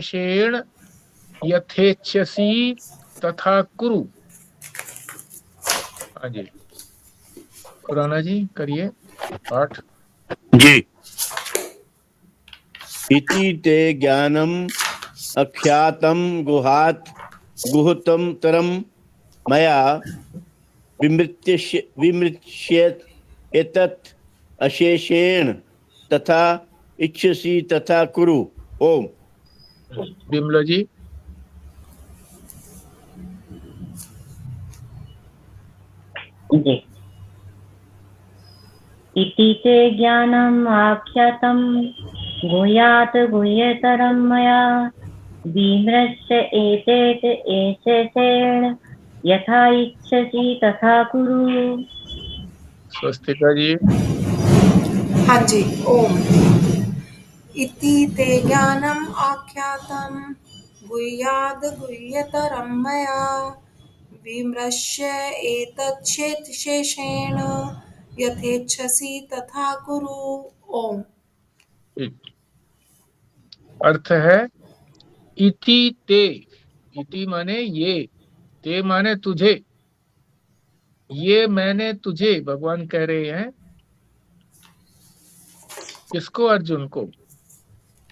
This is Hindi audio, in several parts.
शेण यथेच्छसी तथा कुरु। हाँ जी, खुराना जी करिए पाठ। जी। इति ते ज्ञानम अख्यातम गुहात गुहतम तरम मया विमृश्येत एतत् अशेषेण तथा इच्छसि तथा कुरु। ओम। बिमला जी। जी। इति ते ज्ञानम् आख्यातं गुह्यात् गुह्यतरं मया विमृश्य एतेत् एषेण यथा इच्छसि तथा कुरु। स्वस्तिका जी। हाँ जी। ओम। इति ते ज्ञानम् आख्यातं गुह्याद् गुह्यतरं मया विमृश्य एतच्छेषेण यथेच्छसि तथा कुरु। ओम। अर्थ है इति ते, इति माने ये, ते माने तुझे, ये मैंने तुझे, भगवान कह रहे हैं किसको? अर्जुन को,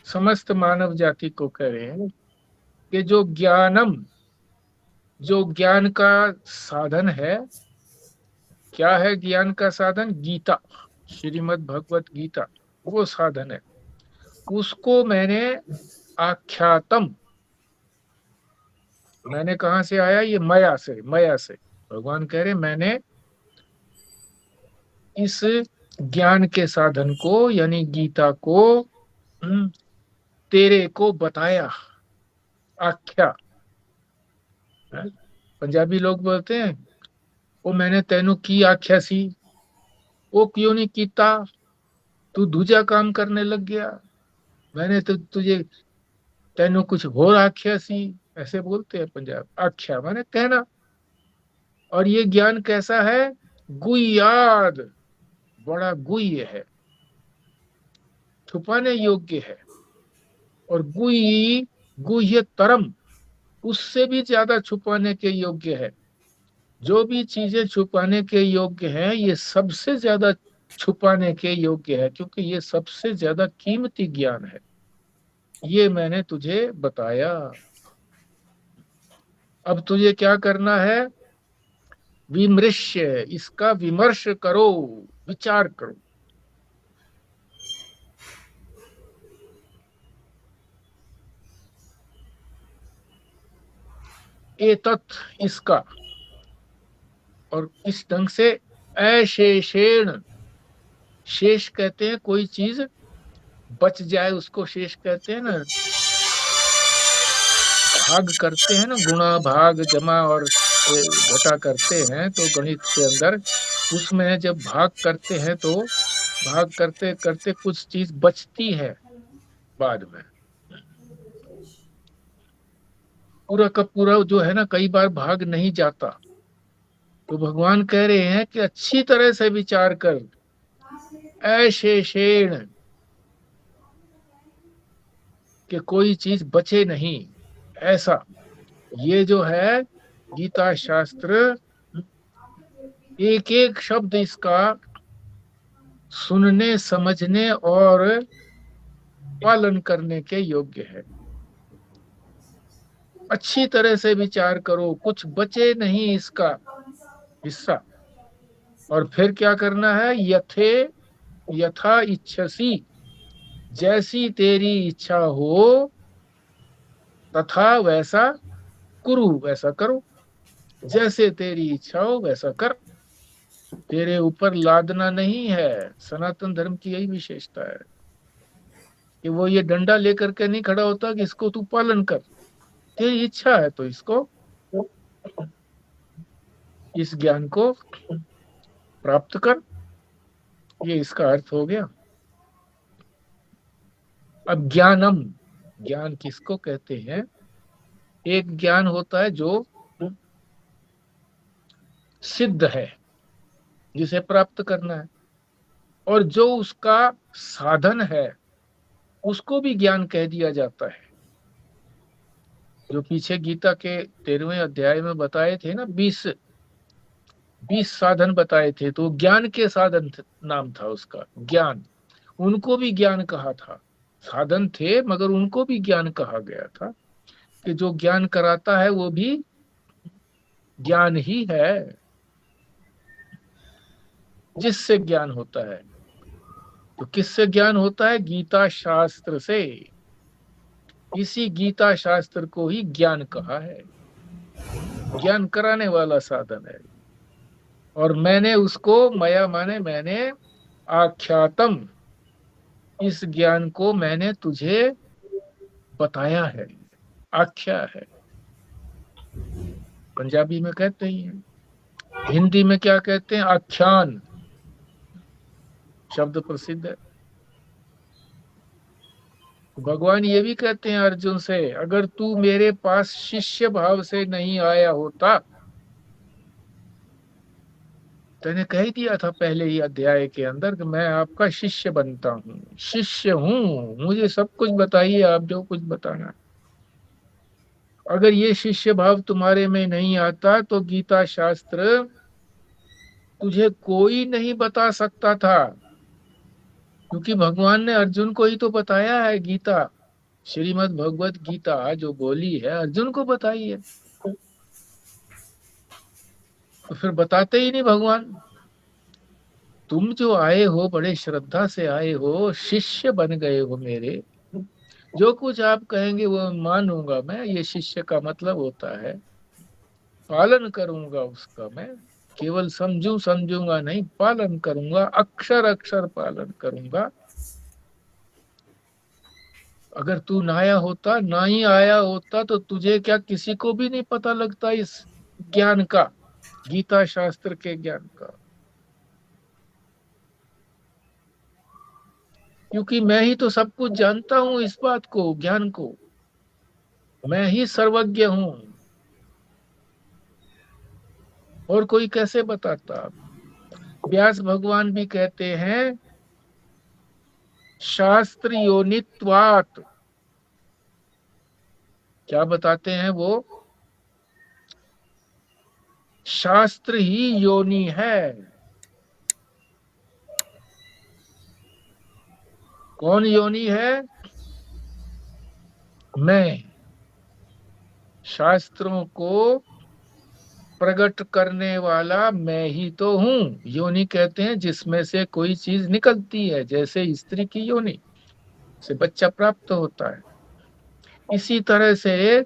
समस्त मानव जाति को कह रहे हैं कि जो ज्ञानम, जो ज्ञान का साधन है, क्या है ज्ञान का साधन? गीता, श्रीमद् भगवत गीता, वो साधन है। उसको मैंने आख्यातम, मैंने कहां से आया? ये माया से, माया से। भगवान कह रहे मैंने इस ज्ञान के साधन को यानी गीता को तेरे को बताया। आख्या, पंजाबी लोग बोलते हैं वो मैंने तेनू की आख्या सी, वो क्यों नहीं कीता, तू दूजा काम करने लग गया, मैंने तो तुझे तेनू कुछ और आख्या सी, ऐसे बोलते हैं पंजाब। आख्या माने कहना। और ये ज्ञान कैसा है? गुह्याद, बड़ा गुह्य है, छुपाने योग्य है। और गुह्य, गुह्य तरम, उससे भी ज्यादा छुपाने के योग्य है। जो भी चीजें छुपाने के योग्य हैं, ये सबसे ज्यादा छुपाने के योग्य है, क्योंकि ये सबसे ज्यादा कीमती ज्ञान है। ये मैंने तुझे बताया। अब तुझे क्या करना है? विमृश्य, इसका विमर्श करो, विचार करो। एतत्, इसका, और इस ढंग से अशेषेण, शेष कहते हैं कोई चीज बच जाए उसको शेष कहते हैं ना। भाग करते हैं ना, गुणा भाग जमा और घटा करते हैं तो गणित के अंदर, उसमें जब भाग करते हैं तो भाग करते करते कुछ चीज बचती है बाद में। पूरा का पूरा जो है ना, कई बार भाग नहीं जाता। तो भगवान कह रहे हैं कि अच्छी तरह से विचार कर, अशेषेण, कि कोई चीज बचे नहीं, ऐसा। ये जो है गीता शास्त्र, एक एक शब्द इसका सुनने समझने और पालन करने के योग्य है। अच्छी तरह से विचार करो, कुछ बचे नहीं इसका हिस्सा। और फिर क्या करना है? यथे यथा इच्छसी, जैसी तेरी इच्छा हो तथा वैसा कुरु, वैसा करो। जैसे तेरी इच्छा हो वैसा कर, तेरे ऊपर लादना नहीं है। सनातन धर्म की यही विशेषता है कि वो ये डंडा लेकर के नहीं खड़ा होता कि इसको तू पालन कर। तेरी इच्छा है तो इसको, इस ज्ञान को प्राप्त कर। ये इसका अर्थ हो गया। अब ज्ञानम, ज्ञान किसको कहते हैं? एक ज्ञान होता है जो सिद्ध है, जिसे प्राप्त करना है, और जो उसका साधन है उसको भी ज्ञान कह दिया जाता है। जो पीछे गीता के 13वें अध्याय में बताए थे ना, 20 साधन बताए थे, तो ज्ञान के साधन नाम था उसका, ज्ञान। उनको भी ज्ञान कहा था। साधन थे मगर उनको भी ज्ञान कहा गया था, कि जो ज्ञान कराता है वो भी ज्ञान ही है, जिससे ज्ञान होता है। तो किससे ज्ञान होता है? गीता शास्त्र से। इसी गीता शास्त्र को ही ज्ञान कहा है, ज्ञान कराने वाला साधन है। और मैंने उसको, मया माने मैंने, आख्यातम, इस ज्ञान को मैंने तुझे बताया है, आख्या है, पंजाबी में कहते ही हैं। हिंदी में क्या कहते हैं? आख्यान शब्द प्रसिद्ध है। भगवान ये भी कहते हैं अर्जुन से, अगर तू मेरे पास शिष्य भाव से नहीं आया होता, मैंने कह दिया था पहले ही अध्याय के अंदर कि मैं आपका शिष्य बनता हूँ, शिष्य हूँ, मुझे सब कुछ बताइए, आप जो कुछ बताना। अगर ये शिष्य भाव तुम्हारे में नहीं आता तो गीता शास्त्र तुझे कोई नहीं बता सकता था, क्योंकि भगवान ने अर्जुन को ही तो बताया है। गीता, श्रीमद् भगवत गीता जो बोली है, अर्जुन को बताई है, तो फिर बताते ही नहीं भगवान। तुम जो आए हो, बड़े श्रद्धा से आए हो, शिष्य बन गए हो मेरे, जो कुछ आप कहेंगे वो मानूंगा मैं। ये शिष्य का मतलब होता है पालन करूंगा उसका मैं, केवल समझूंगा नहीं, पालन करूंगा, अक्षर अक्षर पालन करूंगा। अगर तू ना ही आया होता तो तुझे क्या, किसी को भी नहीं पता लगता इस ज्ञान का, गीता शास्त्र के ज्ञान का। क्योंकि मैं ही तो सब कुछ जानता हूं, इस बात को, ज्ञान को, मैं ही सर्वज्ञ हूं, और कोई कैसे बताता। व्यास भगवान भी कहते हैं शास्त्र योनित्वात्, क्या बताते हैं वो? शास्त्र ही योनि है। कौन योनि है? मैं। शास्त्रों को प्रकट करने वाला मैं ही तो हूं। योनि कहते हैं जिसमें से कोई चीज निकलती है, जैसे स्त्री की योनि से बच्चा प्राप्त होता है, इसी तरह से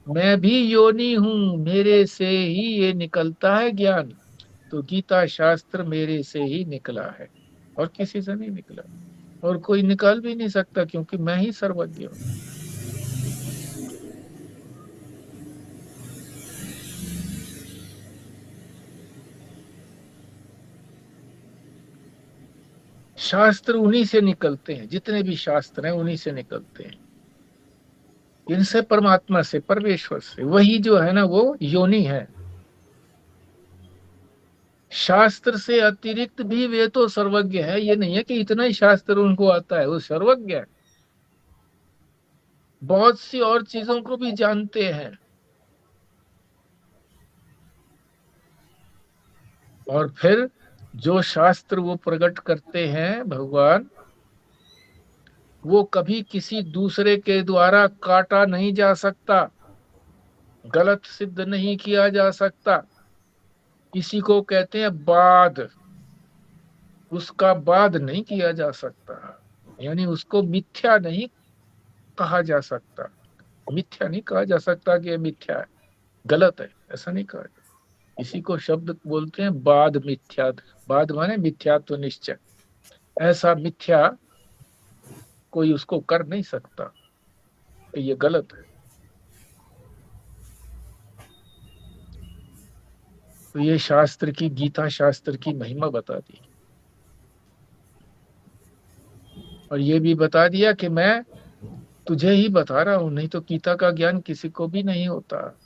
मैं भी योनि हूं, मेरे से ही ये निकलता है ज्ञान। तो गीता शास्त्र मेरे से ही निकला है, और किसी से नहीं निकला, और कोई निकाल भी नहीं सकता, क्योंकि मैं ही सर्वज्ञ हूं। शास्त्र उन्हीं से निकलते हैं, जितने भी शास्त्र हैं उन्हीं से निकलते हैं, इनसे, परमात्मा से, परमेश्वर से। वही जो है ना वो योनि है। शास्त्र से अतिरिक्त भी वे तो सर्वज्ञ है, ये नहीं है कि इतना ही शास्त्र उनको आता है, वो सर्वज्ञ है, बहुत सी और चीजों को भी जानते हैं। और फिर जो शास्त्र वो प्रकट करते हैं भगवान, वो कभी किसी दूसरे के द्वारा काटा नहीं जा सकता, गलत सिद्ध नहीं किया जा सकता। इसी को कहते हैं बाद, उसका बाद नहीं किया जा सकता, यानी उसको मिथ्या नहीं कहा जा सकता। मिथ्या नहीं कहा जा सकता कि ये मिथ्या है, गलत है, ऐसा नहीं कहा जा। इसी को शब्द बोलते हैं बाद मिथ्या। बाद माने मिथ्यात्व निश्चय। ऐसा मिथ्या कोई उसको कर नहीं सकता कि ये गलत है। तो ये शास्त्र की, गीता शास्त्र की महिमा बता दी, और ये भी बता दिया कि मैं तुझे ही बता रहा हूं, नहीं तो गीता का ज्ञान किसी को भी नहीं होता।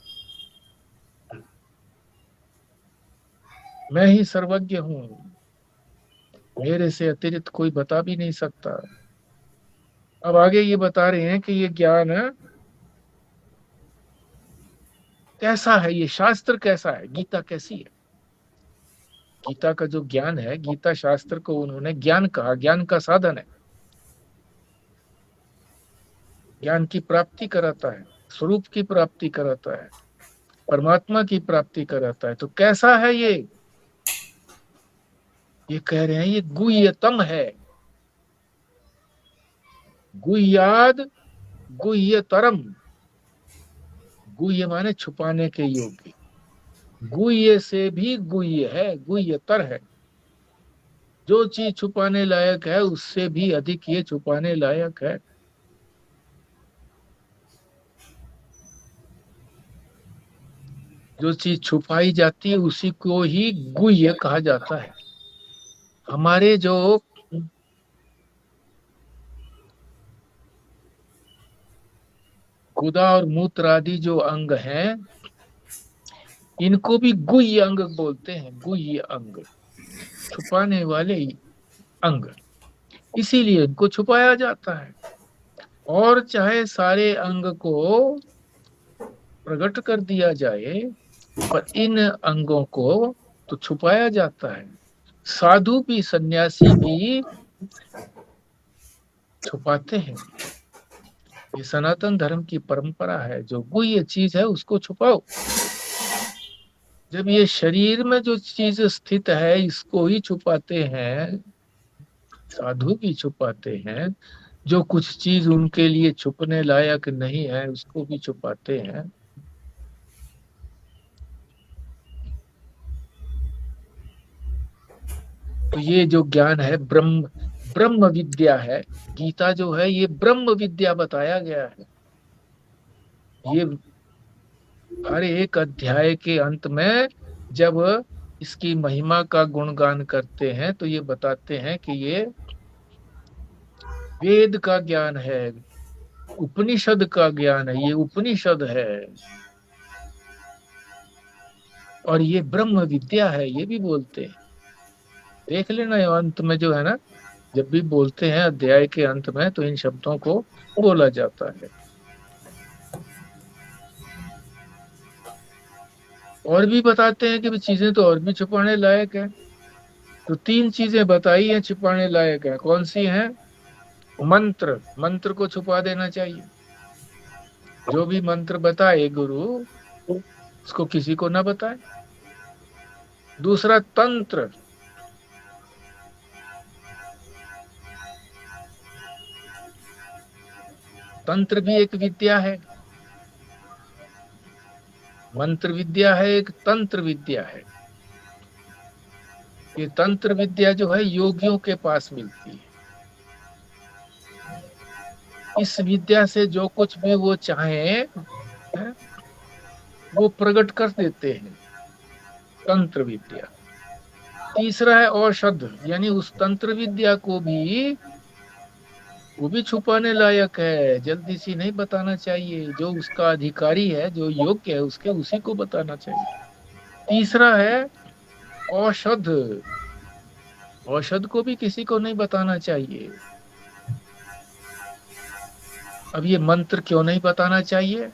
मैं ही सर्वज्ञ हूं, मेरे से अतिरिक्त कोई बता भी नहीं सकता। अब आगे ये बता रहे हैं कि ये ज्ञान कैसा है ये शास्त्र, कैसा है गीता, कैसी है गीता का जो ज्ञान है। गीता शास्त्र को उन्होंने ज्ञान कहा, ज्ञान का साधन है, ज्ञान की प्राप्ति कराता है, स्वरूप की प्राप्ति कराता है, परमात्मा की प्राप्ति कराता है। तो कैसा है ये कह रहे हैं ये गुह्यतम है। गुह्याद गुह्यतरम, गुह्य माने छुपाने के योग्य, गुह्य से भी गुह्य है, गुह्यतर है। जो चीज छुपाने लायक है उससे भी अधिक ये छुपाने लायक है। जो चीज छुपाई जाती है उसी को ही गुह्य कहा जाता है। हमारे जो गुदा और मूत्र आदि जो अंग हैं, इनको भी गुह्य अंग बोलते हैं, गुह्य अंग, छुपाने वाले अंग, इसीलिए इनको छुपाया जाता है। और चाहे सारे अंग को प्रकट कर दिया जाए, पर इन अंगों को तो छुपाया जाता है। साधु भी, सन्यासी भी छुपाते हैं। ये सनातन धर्म की परंपरा है, जो गुह्य चीज है उसको छुपाओ। जब ये शरीर में जो चीज स्थित है इसको ही छुपाते हैं, साधु भी छुपाते हैं। जो कुछ चीज उनके लिए छुपने लायक नहीं है उसको भी छुपाते हैं। तो ये जो ज्ञान है ब्रह्म, ब्रह्म विद्या है। गीता जो है ये ब्रह्म विद्या बताया गया है। ये हर एक अध्याय के अंत में जब इसकी महिमा का गुणगान करते हैं तो ये बताते हैं कि ये वेद का ज्ञान है, उपनिषद का ज्ञान है, ये उपनिषद है और ये ब्रह्म विद्या है, ये भी बोलते हैं। देख लेना अंत में जो है ना, जब भी बोलते हैं अध्याय के अंत में तो इन शब्दों को बोला जाता है। और भी बताते हैं कि चीजें तो और भी छुपाने लायक है। तो 3 चीजें बताई हैं छुपाने लायक है। कौन सी हैं? मंत्र, मंत्र को छुपा देना चाहिए। जो भी मंत्र बताए गुरु उसको किसी को ना बताए। दूसरा तंत्र, तंत्र भी एक विद्या है। मंत्र विद्या है, एक तंत्र विद्या है। ये तंत्र विद्या जो है योगियों के पास मिलती है। इस विद्या से जो कुछ भी वो चाहे वो प्रकट कर देते हैं, तंत्र विद्या। तीसरा है औषध, यानी उस तंत्र विद्या को भी वो भी छुपाने लायक है, जल्दी सी नहीं बताना चाहिए। जो उसका अधिकारी है, जो योग्य है उसके, उसी को बताना चाहिए। तीसरा है औषध, औषध को भी किसी को नहीं बताना चाहिए। अब ये मंत्र क्यों नहीं बताना चाहिए?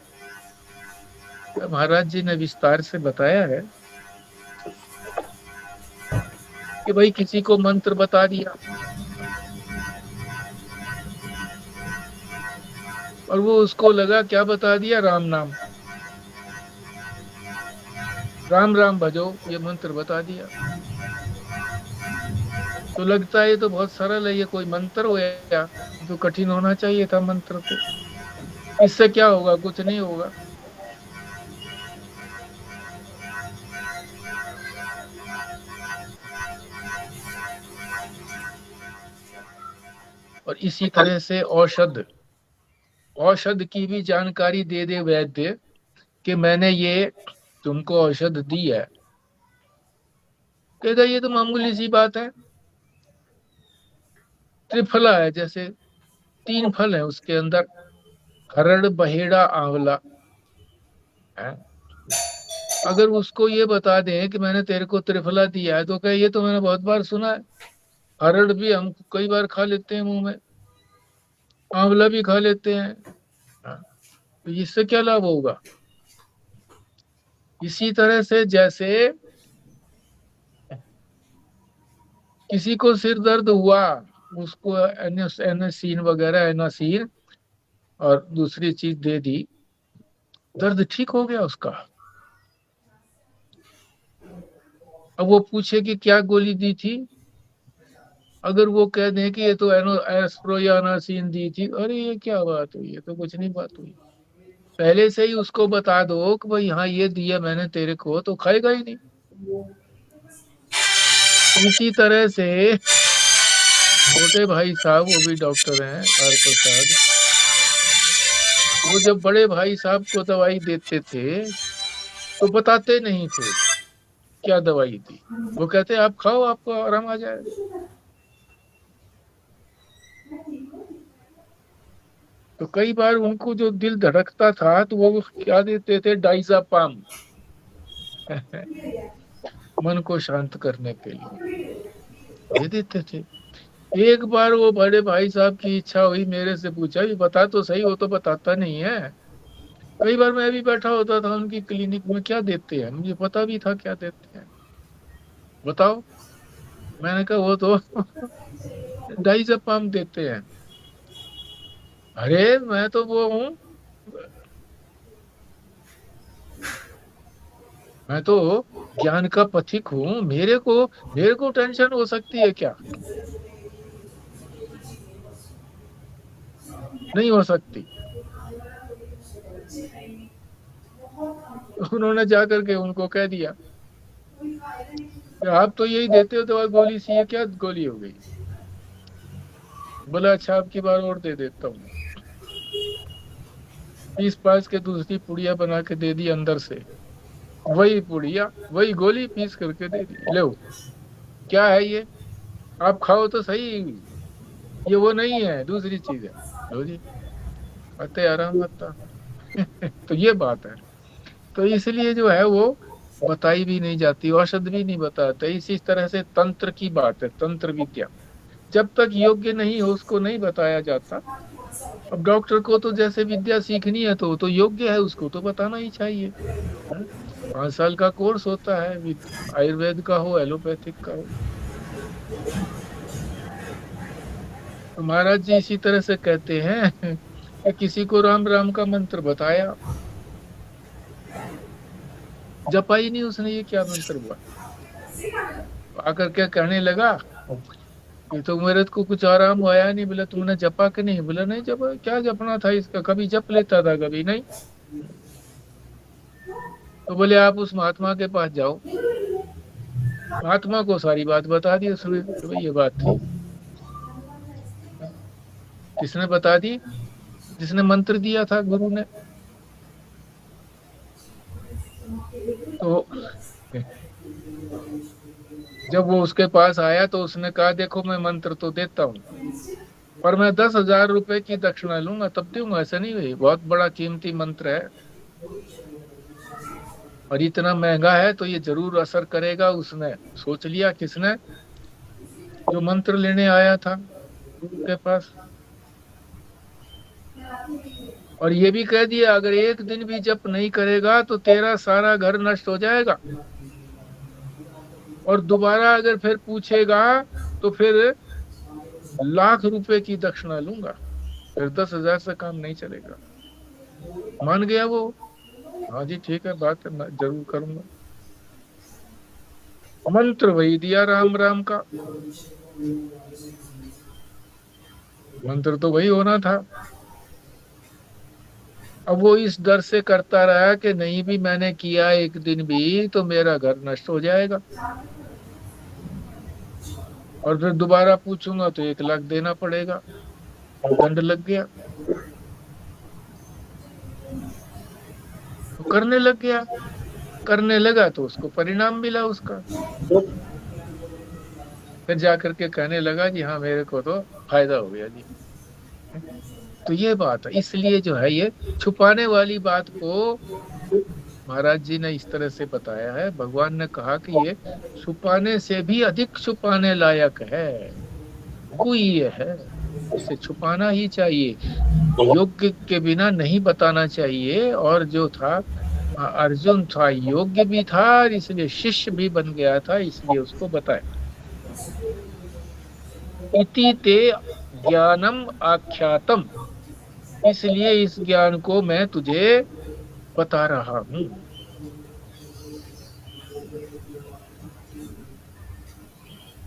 महाराज जी ने विस्तार से बताया है कि भाई किसी को मंत्र बता दिया और वो उसको लगा क्या बता दिया, राम नाम, राम राम भजो, ये मंत्र बता दिया। तो लगता है ये तो बहुत सरल है, ये कोई मंत्र हो या तो कठिन होना चाहिए था मंत्र। तो इससे क्या होगा? कुछ नहीं होगा। और इसी तरह से औषध, औषध की भी जानकारी दे दे वैद्य कि मैंने ये तुमको औषध दी है। कहता ये तो मामूली सी बात है, त्रिफला है, जैसे 3 फल है उसके अंदर, हरड़, बहेड़ा, आंवला है। अगर उसको ये बता दें कि मैंने तेरे को त्रिफला दिया है तो कहे ये तो मैंने बहुत बार सुना है, हरड़ भी हम कई बार खा लेते हैं मुंह में, आंवला भी खा लेते हैं, तो इससे क्या लाभ होगा? इसी तरह से जैसे किसी को सिर दर्द हुआ, उसको एनासीन वगैरह, एनासीन और दूसरी चीज दे दी, दर्द ठीक हो गया उसका। अब वो पूछे कि क्या गोली दी थी, अगर वो कह दें कि ये तो एस्प्रो या एनासीन दी थी, अरे ये क्या बात हुई, ये तो कुछ नहीं बात हुई। पहले से ही उसको बता दो कि भाई हाँ ये दिया मैंने तेरे को, तो खाएगा ही नहीं। इसी तरह से छोटे भाई साहब, वो भी डॉक्टर हैं, आर प्रसाद, वो जब बड़े भाई साहब को दवाई देते थे तो बताते नहीं थे क्या दवाई दी। वो कहते आप खाओ, आपको आराम आ जाएगा। तो कई बार उनको जो दिल धड़कता था तो वो क्या देते थे, डाइजापाम मन को शांत करने के लिए दे देते थे। एक बार वो बड़े भाई साहब की इच्छा हुई, मेरे से पूछा ये बता तो सही, वो तो बताता नहीं है। कई बार मैं भी बैठा होता था उनकी क्लिनिक में, क्या देते हैं, मुझे पता भी था क्या देते हैं, बताओ। मैंने कहा वो तो डाइजापाम देते हैं। अरे मैं तो वो हूँ, मैं तो ज्ञान का पथिक हूँ, मेरे को टेंशन हो सकती है क्या? नहीं हो सकती। उन्होंने जाकर के उनको कह दिया कि आप तो यही देते हो दवा, गोली सी, ये क्या गोली हो गई? बोला अच्छा अब की बार और दे देता हूँ। 20 के दूसरी पुड़िया बना के दे दी अंदर से, वही पुड़िया वही गोली पीस करके दे दी, लो क्या है ये, आप खाओ तो सही, ये वो नहीं है, दूसरी चीज है, लो जी खाते आराम आता। तो ये बात है। तो इसलिए जो है वो बताई भी नहीं जाती, औषध भी नहीं बताते। इसी तरह से तंत्र की बात है, तंत्र विद्या जब तक योग्य नहीं हो उसको नहीं बताया जाता। अब डॉक्टर को तो जैसे विद्या सीखनी है तो योग्य है, उसको तो बताना ही चाहिए। 5 साल का कोर्स होता है, आयुर्वेद का हो, एलोपैथिक का हो। तो महाराज जी इसी तरह से कहते हैं कि किसी को राम राम का मंत्र बताया, जपा ही नहीं उसने, ये क्या मंत्र हुआ। आकर के कहने लगा ये तो मेरे को कुछ आराम आया नहीं। बोला तुमने जपा कि नहीं? बोला नहीं जपा, क्या जपना था इसका, कभी जप लेता था कभी नहीं। तो बोले आप उस महात्मा के पास जाओ। महात्मा को सारी बात बता दी उसने, तो भाई ये बात थी। किसने बता दी? जिसने मंत्र दिया था, गुरु ने। तो जब वो उसके पास आया तो उसने कहा देखो मैं मंत्र तो देता हूँ पर मैं 10,000 रुपए की दक्षिणा लूंगा, तब दूंगा, ऐसा नहीं हुई, बहुत बड़ा कीमती मंत्र है और इतना महंगा है तो ये जरूर असर करेगा। उसने सोच लिया, किसने? जो मंत्र लेने आया था गुरु के पास। और ये भी कह दिया अगर एक दिन भी जप नहीं करेगा तो तेरा सारा घर नष्ट हो जाएगा, और दोबारा अगर फिर पूछेगा तो फिर लाख रुपए की दक्षिणा लूंगा, फिर 10,000 से काम नहीं चलेगा। मान गया वो, हाँ जी ठीक है, बात जरूर करूंगा। मंत्र वही दिया राम राम का, मंत्र तो वही होना था। अब वो इस डर से करता रहा कि नहीं भी मैंने किया एक दिन भी तो मेरा घर नष्ट हो जाएगा, और फिर दोबारा पूछूंगा तो 1 लाख देना पड़ेगा, दंड लग गया। तो करने लग गया, करने लगा तो उसको परिणाम मिला उसका। फिर जाकर के कहने लगा जी हाँ मेरे को तो फायदा हो गया जी। तो ये बात है, इसलिए जो है ये छुपाने वाली बात को महाराज जी ने इस तरह से बताया है। भगवान ने कहा कि ये छुपाने से भी अधिक छुपाने लायक है, कोई ये है, इसे छुपाना ही चाहिए, योग्य के बिना नहीं बताना चाहिए। और जो था अर्जुन था, योग्य भी था, और इसलिए शिष्य भी बन गया था, इसलिए उसको बताया। इति ते ज्ञानम आख्यातम, इसलिए इस ज्ञान को मैं तुझे बता रहा हूं।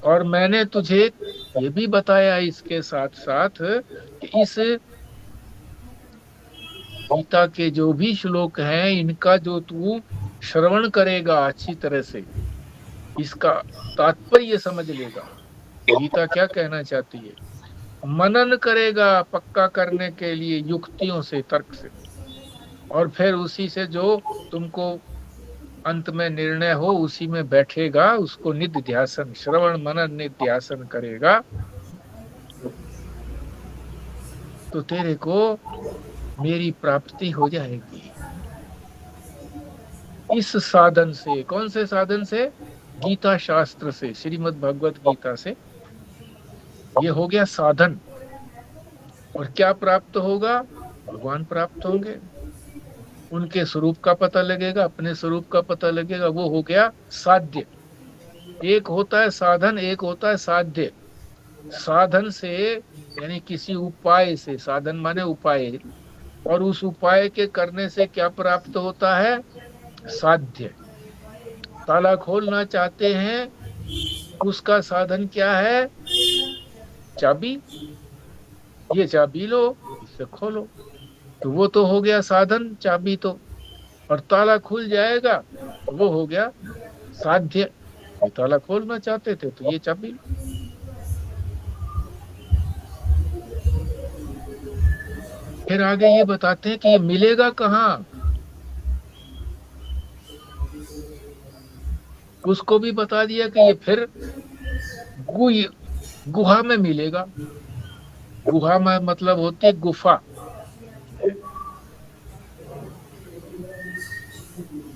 और मैंने तुझे ये भी बताया इसके साथ साथ कि इस गीता के जो भी श्लोक हैं, इनका जो तू श्रवण करेगा अच्छी तरह से, इसका तात्पर्य समझ लेगा, गीता क्या कहना चाहती है, मनन करेगा पक्का करने के लिए युक्तियों से, तर्क से, और फिर उसी से जो तुमको अंत में निर्णय हो उसी में बैठेगा, उसको निधिध्यासन, श्रवण मनन निधिध्यासन करेगा, तो तेरे को मेरी प्राप्ति हो जाएगी। इस साधन से, कौन से साधन से? गीता शास्त्र से, श्रीमद् भगवत गीता से। ये हो गया साधन। और क्या प्राप्त होगा? भगवान प्राप्त होंगे, उनके स्वरूप का पता लगेगा, अपने स्वरूप का पता लगेगा, वो हो गया साध्य। एक होता है साधन, एक होता है साध्य। साधन से यानी किसी उपाय से, साधन माने उपाय, और उस उपाय के करने से क्या प्राप्त होता है? साध्य। ताला खोलना चाहते हैं, उसका साधन क्या है? चाबी। ये चाबी लो, इससे खोलो, तो वो तो हो गया साधन, चाबी तो। और ताला खुल जाएगा, वो हो गया साध्य। ये ताला खोलना चाहते थे तो ये चाबी लो। फिर आगे ये बताते हैं कि ये मिलेगा कहाँ, उसको भी बता दिया कि ये फिर गुहा में मिलेगा। गुहा में मतलब होती है गुफा।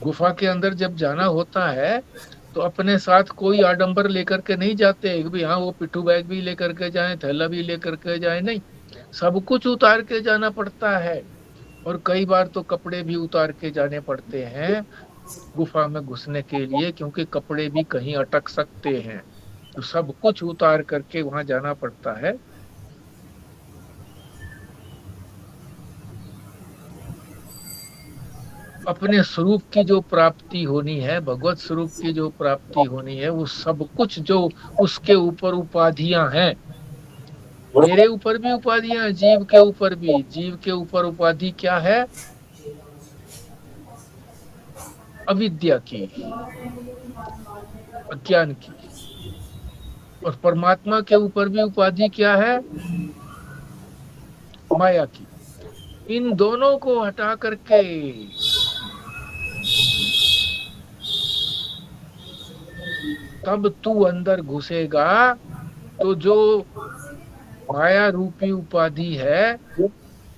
गुफा के अंदर जब जाना होता है तो अपने साथ कोई आडंबर लेकर के नहीं जाते कि हाँ वो पिट्ठू बैग भी लेकर के जाए, थैला भी लेकर के जाए, नहीं, सब कुछ उतार के जाना पड़ता है। और कई बार तो कपड़े भी उतार के जाने पड़ते हैं गुफा में घुसने के लिए, क्योंकि कपड़े भी कहीं अटक सकते हैं, तो सब कुछ उतार करके वहां जाना पड़ता है। अपने स्वरूप की जो प्राप्ति होनी है, भगवत स्वरूप की जो प्राप्ति होनी है, वो सब कुछ जो उसके ऊपर उपाधियां हैं, मेरे ऊपर भी उपाधियां हैं, जीव के ऊपर भी। जीव के ऊपर उपाधि क्या है? अविद्या की, अज्ञान की। और परमात्मा के ऊपर भी उपाधि क्या है? माया की। इन दोनों को हटा करके तब तू अंदर घुसेगा, तो जो माया रूपी उपाधि है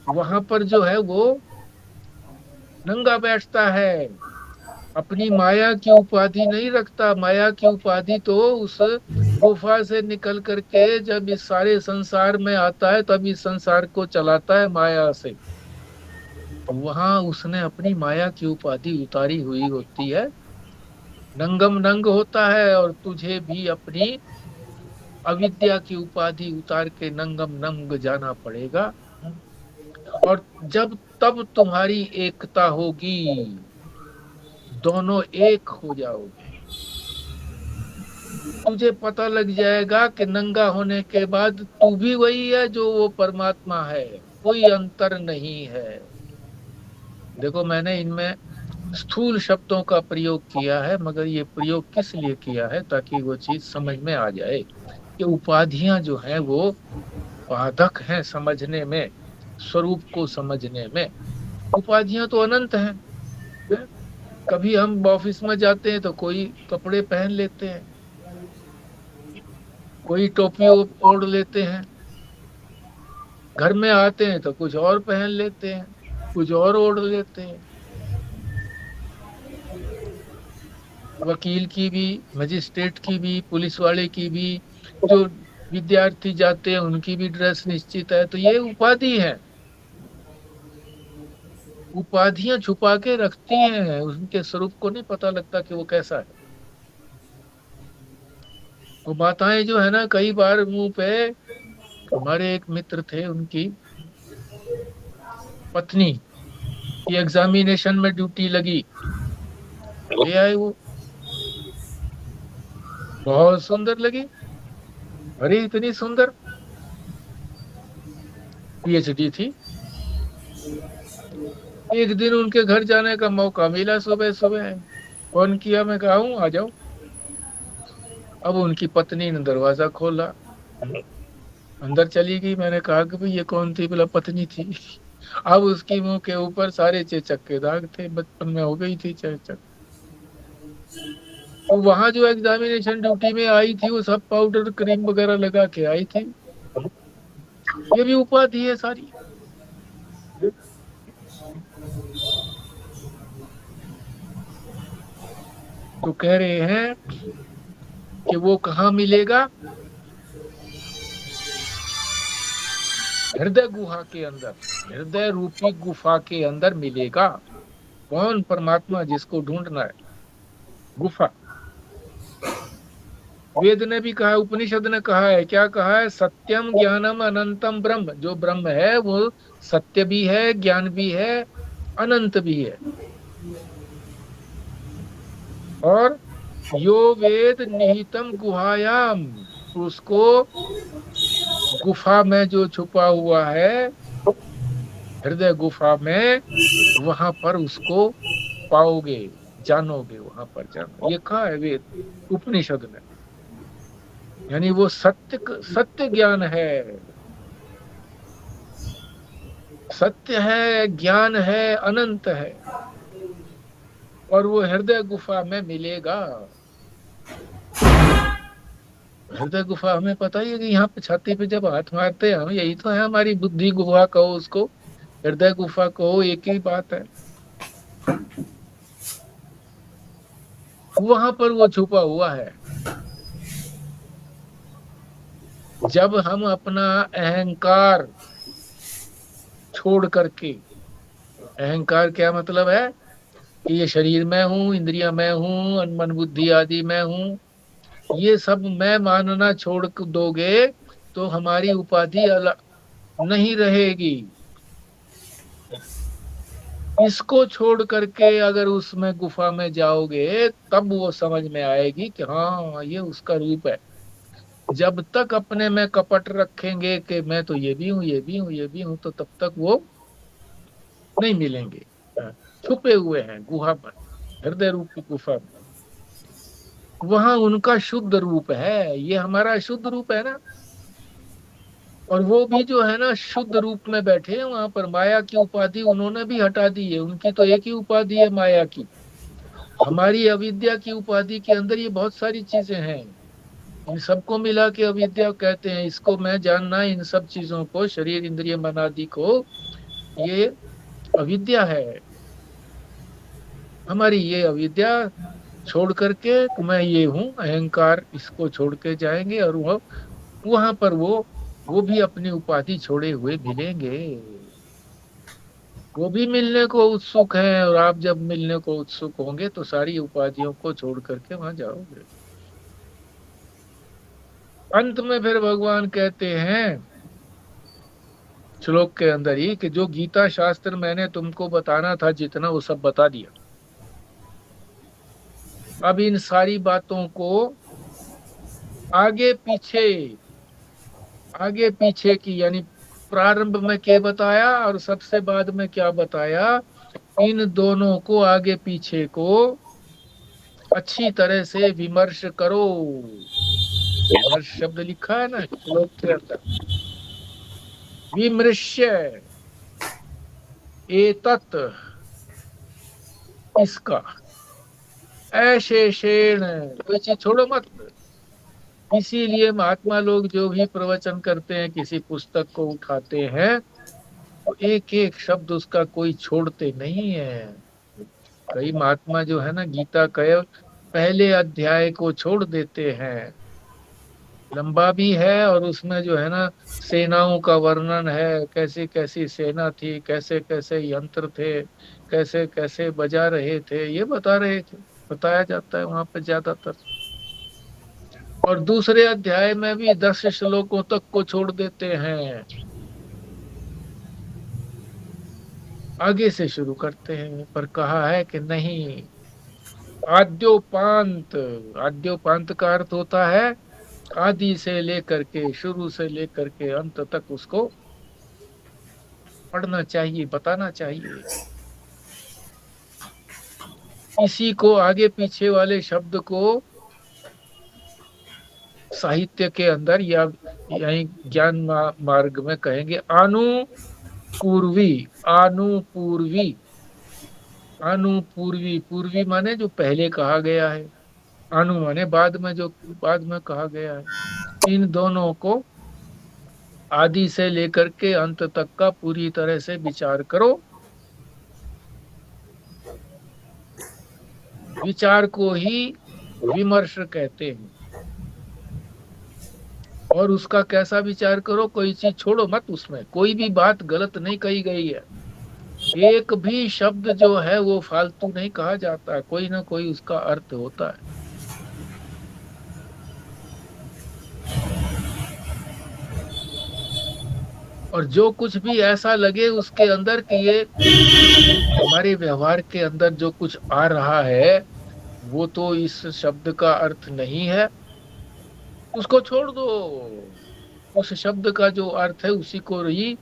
वहां पर जो है वो नंगा बैठता है, अपनी माया की उपाधि नहीं रखता। माया की उपाधि तो उस गुफा से निकल करके जब इस सारे संसार में आता है तब इस संसार को चलाता है माया से। वहां उसने अपनी माया की उपाधि उतारी हुई होती है, नंगम नंग होता है। और तुझे भी अपनी अविद्या की उपाधि उतार के नंगम नंग जाना पड़ेगा। और जब तब तुम्हारी एकता होगी, दोनों एक हो जाओगे, तुझे पता लग जाएगा कि नंगा होने के बाद तू भी वही है जो वो परमात्मा है, कोई अंतर नहीं है। देखो मैंने इनमें स्थूल शब्दों का प्रयोग किया है, मगर ये प्रयोग किस लिए किया है? ताकि वो चीज समझ में आ जाए कि उपाधियां जो हैं वो बाधक हैं समझने में, स्वरूप को समझने में। उपाधियां तो अनंत हैं। कभी हम ऑफिस में जाते हैं तो कोई कपड़े पहन लेते हैं, कोई टोपी ओढ़ लेते हैं, घर में आते हैं तो कुछ और पहन लेते हैं, कुछ और ओढ़ लेते हैं। वकील की भी, मजिस्ट्रेट की भी, पुलिस वाले की भी, जो विद्यार्थी जाते हैं उनकी भी ड्रेस निश्चित है। तो ये उपाधि है। उपाधियां छुपा के रखती हैं, उनके स्वरूप को नहीं पता लगता कि वो कैसा है। वो माताएं जो है ना, कई बार मुंह पे, हमारे एक मित्र थे, उनकी पत्नी की एग्जामिनेशन में ड्यूटी लगी, ले आए वो, बहुत सुंदर लगी। अरे इतनी सुंदर, पीएचडी थी। एक दिन उनके घर जाने का मौका मिला, सुबह सुबह फोन किया, मैं कहा हूं आ जाओ। अब उनकी पत्नी ने दरवाजा खोला, अंदर चली गई। मैंने कहा कि भाई ये कौन थी? बोला पत्नी थी। अब उसकी मुंह के ऊपर सारे चेचक के दाग थे, बचपन में हो गई थी चेचक। तो वहां जो एग्जामिनेशन ड्यूटी में आई थी, वो सब पाउडर क्रीम वगैरह लगा के आई थी। ये भी उपाधि है सारी। तो कह रहे हैं कि वो कहाँ मिलेगा? हृदय गुहा के अंदर, हृदय रूपी गुफा के अंदर मिलेगा। कौन? परमात्मा, जिसको ढूंढना है। गुफा, वेद ने भी कहा है, उपनिषद ने कहा है, क्या कहा है? सत्यम ज्ञानम अनंतम ब्रह्म। जो ब्रह्म है वो सत्य भी है, ज्ञान भी है, अनंत भी है। और यो वेद निहितम गुहायाम, उसको गुफा में जो छुपा हुआ है, हृदय गुफा में, वहां पर उसको पाओगे, जानोगे, वहां पर जानो। ये कहा है वेद, उपनिषद में। यानी वो सत्य, सत्य ज्ञान है, सत्य है, ज्ञान है, अनंत है, और वो हृदय गुफा में मिलेगा। हृदय गुफा, हमें पता ही है कि यहाँ पे छाती पे जब हाथ मारते हैं हम, यही तो है हमारी बुद्धि गुफा कहो, उसको हृदय गुफा कहो, एक ही बात है। वहां पर वो छुपा हुआ है। जब हम अपना अहंकार छोड़ करके, अहंकार क्या मतलब है? कि ये शरीर मैं हूँ, इंद्रियां मैं हूँ, मन बुद्धि आदि मैं हूँ, ये सब मैं मानना छोड़ दोगे तो हमारी उपाधि अलग नहीं रहेगी। इसको छोड़ करके अगर उसमें गुफा में जाओगे, तब वो समझ में आएगी कि हाँ ये उसका रूप है। जब तक अपने में कपट रखेंगे कि मैं तो ये भी हूँ, ये भी हूँ, ये भी हूँ, तो तब तक वो नहीं मिलेंगे। छुपे हुए हैं गुहा पर, हृदय रूप की गुफा में। वहां उनका शुद्ध रूप है, ये हमारा शुद्ध रूप है ना। और वो भी जो है ना, शुद्ध रूप में बैठे हैं वहां पर। माया की उपाधि उन्होंने भी हटा दी है, उनकी तो एक ही उपाधि है माया की। हमारी अविद्या की उपाधि के अंदर ये बहुत सारी चीजें हैं, इन सबको मिला के अविद्या कहते हैं। इसको मैं जानना, इन सब चीजों को, शरीर इंद्रिय मन आदि को, ये अविद्या है हमारी। ये अविद्या छोड़ करके मैं ये हूँ, अहंकार, इसको छोड़ के जाएंगे, और वह वहां पर वो भी अपनी उपाधि छोड़े हुए मिलेंगे। वो भी मिलने को उत्सुक हैं, और आप जब मिलने को उत्सुक होंगे तो सारी उपाधियों को छोड़ करके वहां जाओगे। अंत में फिर भगवान कहते हैं श्लोक के अंदर ही कि जो गीता शास्त्र मैंने तुमको बताना था जितना, वो सब बता दिया। अब इन सारी बातों को आगे पीछे, आगे पीछे की, यानी प्रारंभ में क्या बताया और सबसे बाद में क्या बताया, इन दोनों को, आगे पीछे को अच्छी तरह से विमर्श करो। विमर्श शब्द लिखा है ना श्लोक के अंदर। विमृश्य एतत्, इसका, अशेषेण, कोई चीज छोड़ो मत। इसीलिए महात्मा लोग जो भी प्रवचन करते हैं, किसी पुस्तक को उठाते हैं, तो एक एक शब्द उसका कोई छोड़ते नहीं है। कई महात्मा जो है ना, गीता के पहले अध्याय को छोड़ देते हैं, लंबा भी है और उसमें जो है ना सेनाओं का वर्णन है, कैसी कैसी सेना थी, कैसे कैसे यंत्र थे, कैसे कैसे बजा रहे थे, ये बता रहे थे, बताया जाता है वहां पे ज्यादातर। और दूसरे अध्याय में भी 10 श्लोकों तक को छोड़ देते हैं, आगे से शुरू करते हैं, पर कहा है कि नहीं, आद्योपांत। आद्योपांत का अर्थ होता है आदि से लेकर के, शुरू से लेकर के अंत तक उसको पढ़ना चाहिए, बताना चाहिए। इसी को आगे पीछे वाले शब्द को साहित्य के अंदर या यही ज्ञान मार्ग में कहेंगे अनुपूर्वी। अनुपूर्वी, अनुपूर्वी, पूर्वी माने जो पहले कहा गया है, अनु माने बाद में, जो बाद में कहा गया है। इन दोनों को आदि से लेकर के अंत तक का पूरी तरह से विचार करो। विचार को ही विमर्श कहते हैं। और उसका कैसा विचार करो, कोई चीज छोड़ो मत, उसमें कोई भी बात गलत नहीं कही गई है, एक भी शब्द जो है वो फालतू नहीं कहा जाता है, कोई ना कोई उसका अर्थ होता है। और जो कुछ भी ऐसा लगे उसके अंदर कि ये हमारे व्यवहार के अंदर जो कुछ आ रहा है वो तो इस शब्द का अर्थ नहीं है, उसको छोड़ दो। उस शब्द का जो अर्थ है उसी को ही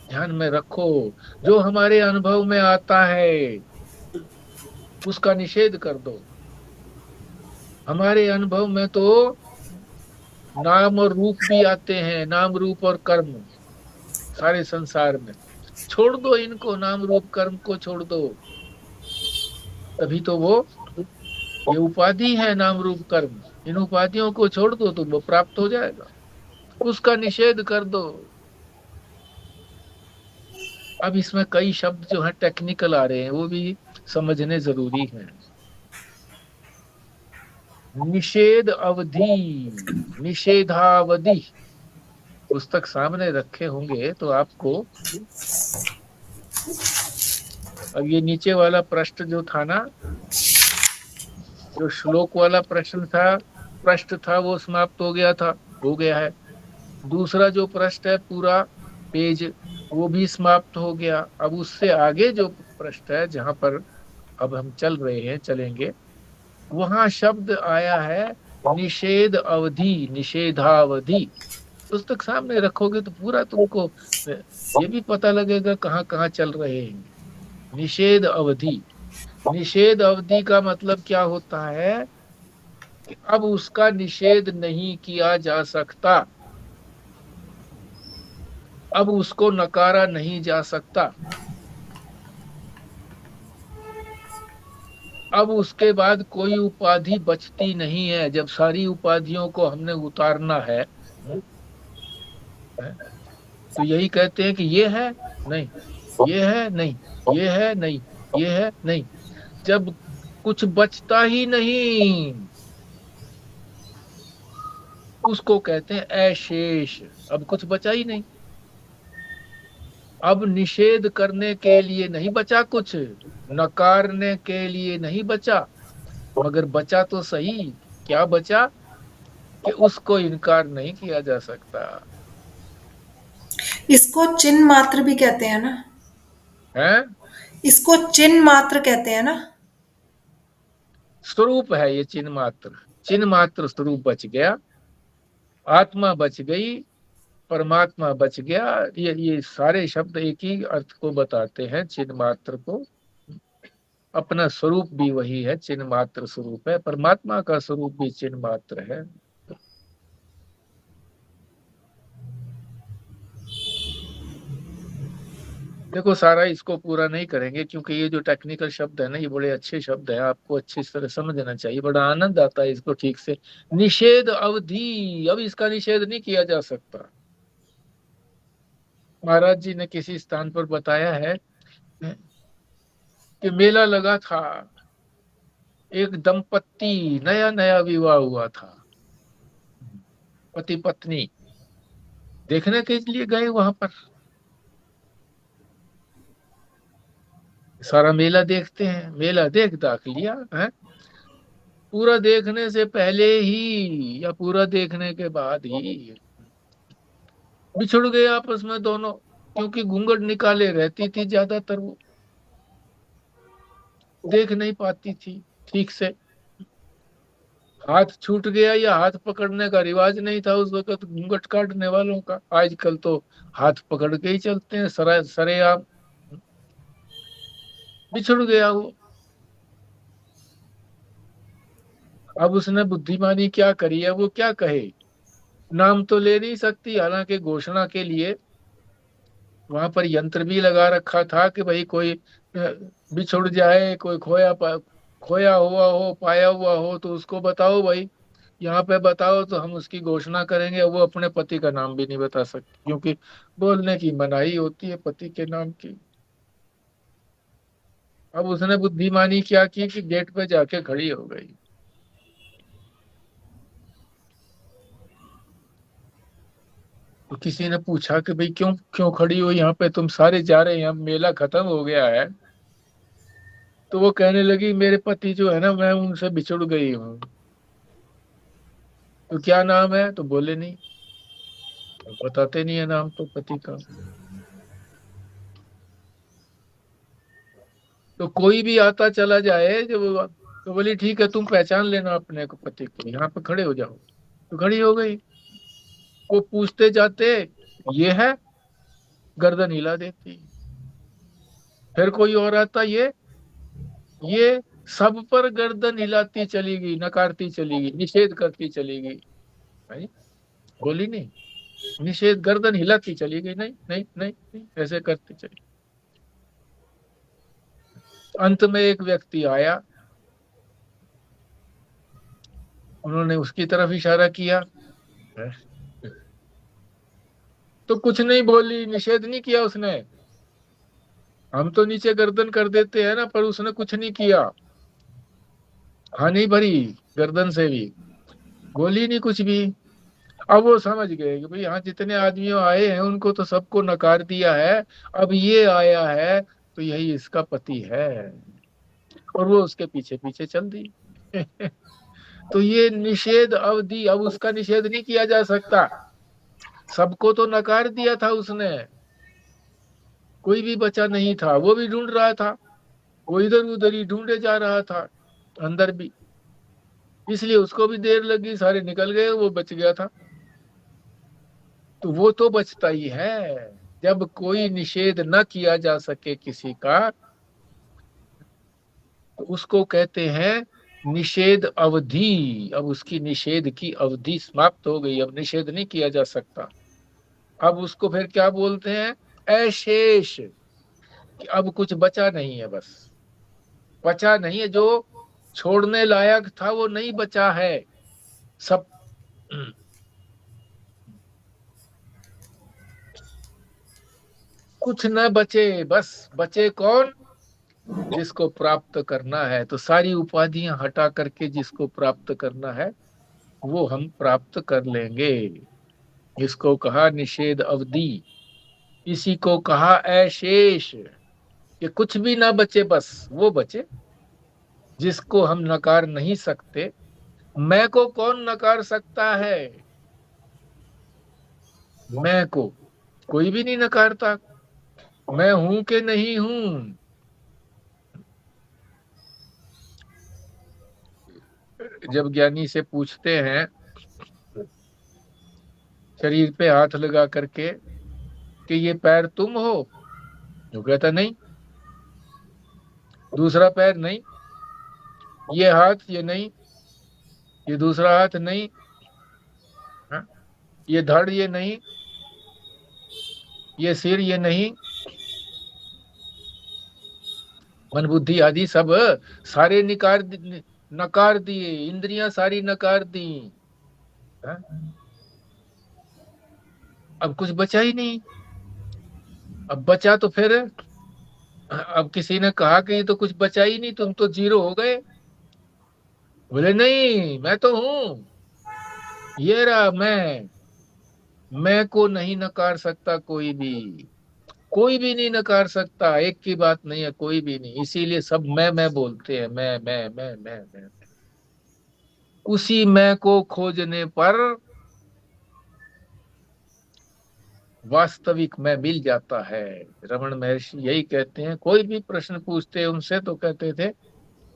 ध्यान में रखो। जो हमारे अनुभव में आता है उसका निषेध कर दो। हमारे अनुभव में तो नाम और रूप भी आते हैं, नाम रूप और कर्म सारे संसार में। छोड़ दो इनको, नाम रूप कर्म को छोड़ दो। तभी तो वो ये उपाधि है, नाम रूप कर्म, इन उपाधियों को छोड़ दो तो वो प्राप्त हो जाएगा, उसका निषेध कर दो। अब इसमें कई शब्द जो है टेक्निकल आ रहे हैं, वो भी समझने जरूरी हैं। निषेध अवधि, निषेधावधि, पुस्तक सामने रखे होंगे तो आपको। अब ये नीचे वाला प्रश्न जो था ना, जो श्लोक वाला प्रश्न था वो समाप्त हो गया था, हो गया है। दूसरा जो प्रश्न है पूरा पेज, वो भी समाप्त हो गया। अब उससे आगे जो प्रश्न है जहां पर अब हम चल रहे हैं, चलेंगे, वहां शब्द आया है निषेध अवधि, निषेधावधि। पुस्तक सामने रखोगे तो पूरा तुमको ये भी पता लगेगा कहाँ कहाँ चल रहे हैं। निषेध अवधि, निषेध अवधि का मतलब क्या होता है कि अब उसका निषेध नहीं किया जा सकता, अब उसको नकारा नहीं जा सकता। अब उसके बाद कोई उपाधि बचती नहीं है। जब सारी उपाधियों को हमने उतारना है तो यही कहते हैं कि ये है नहीं, ये है नहीं, ये है नहीं, ये है नहीं। जब कुछ बचता ही नहीं उसको कहते हैं अशेष। अब कुछ बचा ही नहीं, अब निषेध करने के लिए नहीं बचा कुछ, नकारने के लिए नहीं बचा, मगर बचा तो सही। क्या बचा कि उसको इनकार नहीं किया जा सकता इसको चिन्ह मात्र भी कहते हैं ना? है। इसको चिन्ह मात्र कहते हैं ना? स्वरूप है ये चिन्ह मात्र, चिन्ह मात्र स्वरूप बच गया, आत्मा बच गई, परमात्मा बच गया। ये सारे शब्द एक ही अर्थ को बताते हैं, चिन्ह मात्र को। अपना स्वरूप भी वही है, चिन्ह मात्र स्वरूप है, परमात्मा का स्वरूप भी चिन्ह मात्र है। देखो सारा इसको पूरा नहीं करेंगे क्योंकि ये जो टेक्निकल शब्द है ना, ये बड़े अच्छे शब्द है, आपको अच्छी तरह समझना चाहिए, बड़ा आनंद आता है इसको ठीक से। निषेध अवधि, अब इसका निषेध नहीं किया जा सकता। महाराज जी ने किसी स्थान पर बताया है कि मेला लगा था, एक दंपत्ति नया नया विवाह हुआ था, पति पत्नी देखने के लिए गए वहां पर, सारा मेला देखते हैं, मेला देख दाख लिया है, पूरा देखने से पहले ही या पूरा देखने के बाद ही बिछुड़ गए आपस में दोनों, क्योंकि घूंघट निकाले रहती थी ज्यादातर, वो देख नहीं पाती थी ठीक से। हाथ छूट गया या हाथ पकड़ने का रिवाज नहीं था उस वक्त घूंघट काटने वालों का, आजकल तो हाथ पकड़ के ही चलते हैं सरेआम। बिछुड़ गया वो। अब उसने बुद्धिमानी क्या करी है, वो क्या कहे, नाम तो ले नहीं सकती, हालांकि घोषणा के लिए वहां पर यंत्र भी लगा रखा था कि भाई कोई बिछुड़ जाए, कोई खोया हुआ हो, पाया हुआ हो तो उसको बताओ भाई, यहाँ पे बताओ तो हम उसकी घोषणा करेंगे। वो अपने पति का नाम भी नहीं बता सकती, क्योंकि बोलने की मनाही होती है पति के नाम की। अब उसने बुद्धिमानी क्या की कि गेट पे जाके खड़ी हो गई। तो किसी ने पूछा कि भाई क्यों क्यों खड़ी हो यहाँ पे, तुम सारे जा रहे हैं, यहाँ मेला खत्म हो गया है। तो वो कहने लगी मेरे पति जो है ना, मैं उनसे बिछुड़ गई हूँ। तो क्या नाम है, तो बोले नहीं, बताते नहीं है नाम तो पति का। तो कोई भी आता चला जाए जब, तो बोली ठीक है तुम पहचान लेना अपने को, पति को, यहाँ पे खड़े हो जाओ। तो खड़ी हो गई। वो पूछते जाते, ये है, गर्दन हिला देती। फिर कोई और आता, ये सब पर गर्दन हिलाती चली गई, नकारती चली गई, निषेध करती चली गई। भाई बोली नहीं, निषेध, गर्दन हिलाती चली गई, नहीं नहीं नहीं, नहीं ऐसे करती चली। अंत में एक व्यक्ति आया, उन्होंने उसकी तरफ इशारा किया, तो कुछ नहीं बोली, निषेध नहीं किया उसने। हम तो नीचे गर्दन कर देते हैं ना, पर उसने कुछ नहीं किया, हाँ नहीं भरी गर्दन से भी, बोली नहीं कुछ भी। अब वो समझ गए कि भाई हाँ, जितने आदमियों आए हैं उनको तो सबको नकार दिया है, अब ये आया है तो यही इसका पति है, और वो उसके पीछे पीछे चल दी। तो ये निषेध अवधि, अब उसका निषेध नहीं किया जा सकता, सबको तो नकार दिया था उसने, कोई भी बचा नहीं था, वो भी ढूंढ रहा था, वो इधर उधर ही ढूंढे जा रहा था अंदर भी, इसलिए उसको भी देर लगी, सारे निकल गए, वो बच गया था। तो वो तो बचता ही है जब कोई निषेध न किया जा सके किसी का, तो उसको कहते हैं निषेध अवधि। अब उसकी निषेध की अवधि समाप्त हो गई, अब निषेध नहीं किया जा सकता। अब उसको फिर क्या बोलते हैं, अशेष, कि अब कुछ बचा नहीं है, बस बचा नहीं है, जो छोड़ने लायक था वो नहीं बचा है सब। कुछ न बचे, बस बचे कौन, जिसको प्राप्त करना है। तो सारी उपाधियां हटा करके जिसको प्राप्त करना है वो हम प्राप्त कर लेंगे। इसको कहा निषेध अवधि, इसी को कहा अशेष, कि कुछ भी ना बचे, बस वो बचे जिसको हम नकार नहीं सकते। मैं को कौन नकार सकता है, मैं को कोई भी नहीं नकारता, मैं हूं कि नहीं हूं। जब ज्ञानी से पूछते हैं शरीर पे हाथ लगा करके कि ये पैर तुम हो, जो कहता नहीं, दूसरा पैर नहीं, ये हाथ ये नहीं, ये दूसरा हाथ नहीं, हा? ये धड़ ये नहीं, ये सिर ये नहीं, मन बुद्धि आदि सब सारे नकार दिए, इंद्रियां सारी नकार दी, हा? अब कुछ बचा ही नहीं। अब बचा तो फिर, अब किसी ने कहा कि ये तो कुछ बचा ही नहीं, तुम तो जीरो हो गए। बोले नहीं, मैं तो हूं, ये रहा मैं को नहीं नकार सकता कोई भी नहीं नकार सकता, एक की बात नहीं है, कोई भी नहीं, इसीलिए सब मैं बोलते हैं, मैं। उसी मैं को खोजने पर वास्तविक मैं मिल जाता है। रमन महर्षि यही कहते हैं, कोई भी प्रश्न पूछते हैं उनसे तो कहते थे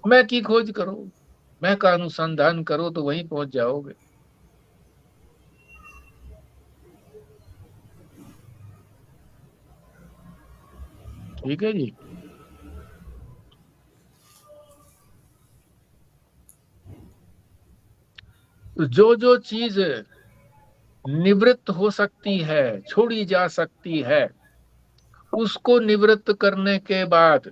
मैं की खोज करो, मैं का अनुसंधान करो तो वहीं पहुंच जाओगे। ठीक है जी। तो जो चीज निवृत्त हो सकती है, छोड़ी जा सकती है, उसको निवृत्त करने के बाद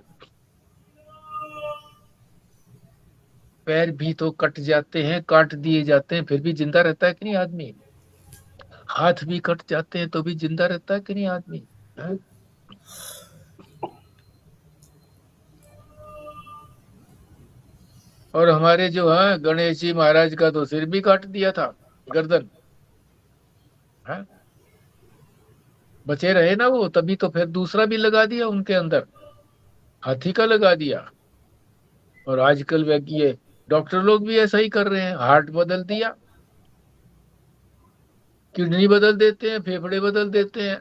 पैर भी तो कट जाते हैं, काट दिए जाते हैं, फिर भी जिंदा रहता है कि नहीं आदमी? हाथ भी कट जाते हैं तो भी जिंदा रहता है कि नहीं आदमी? है? और हमारे जो है गणेश जी महाराज का तो सिर भी काट दिया था, गर्दन। है? बचे रहे ना वो, तभी तो फिर दूसरा भी लगा दिया उनके अंदर, हाथी का लगा दिया। और आजकल ये डॉक्टर लोग भी ऐसा ही कर रहे हैं, हार्ट बदल दिया, किडनी बदल देते हैं, फेफड़े बदल देते हैं,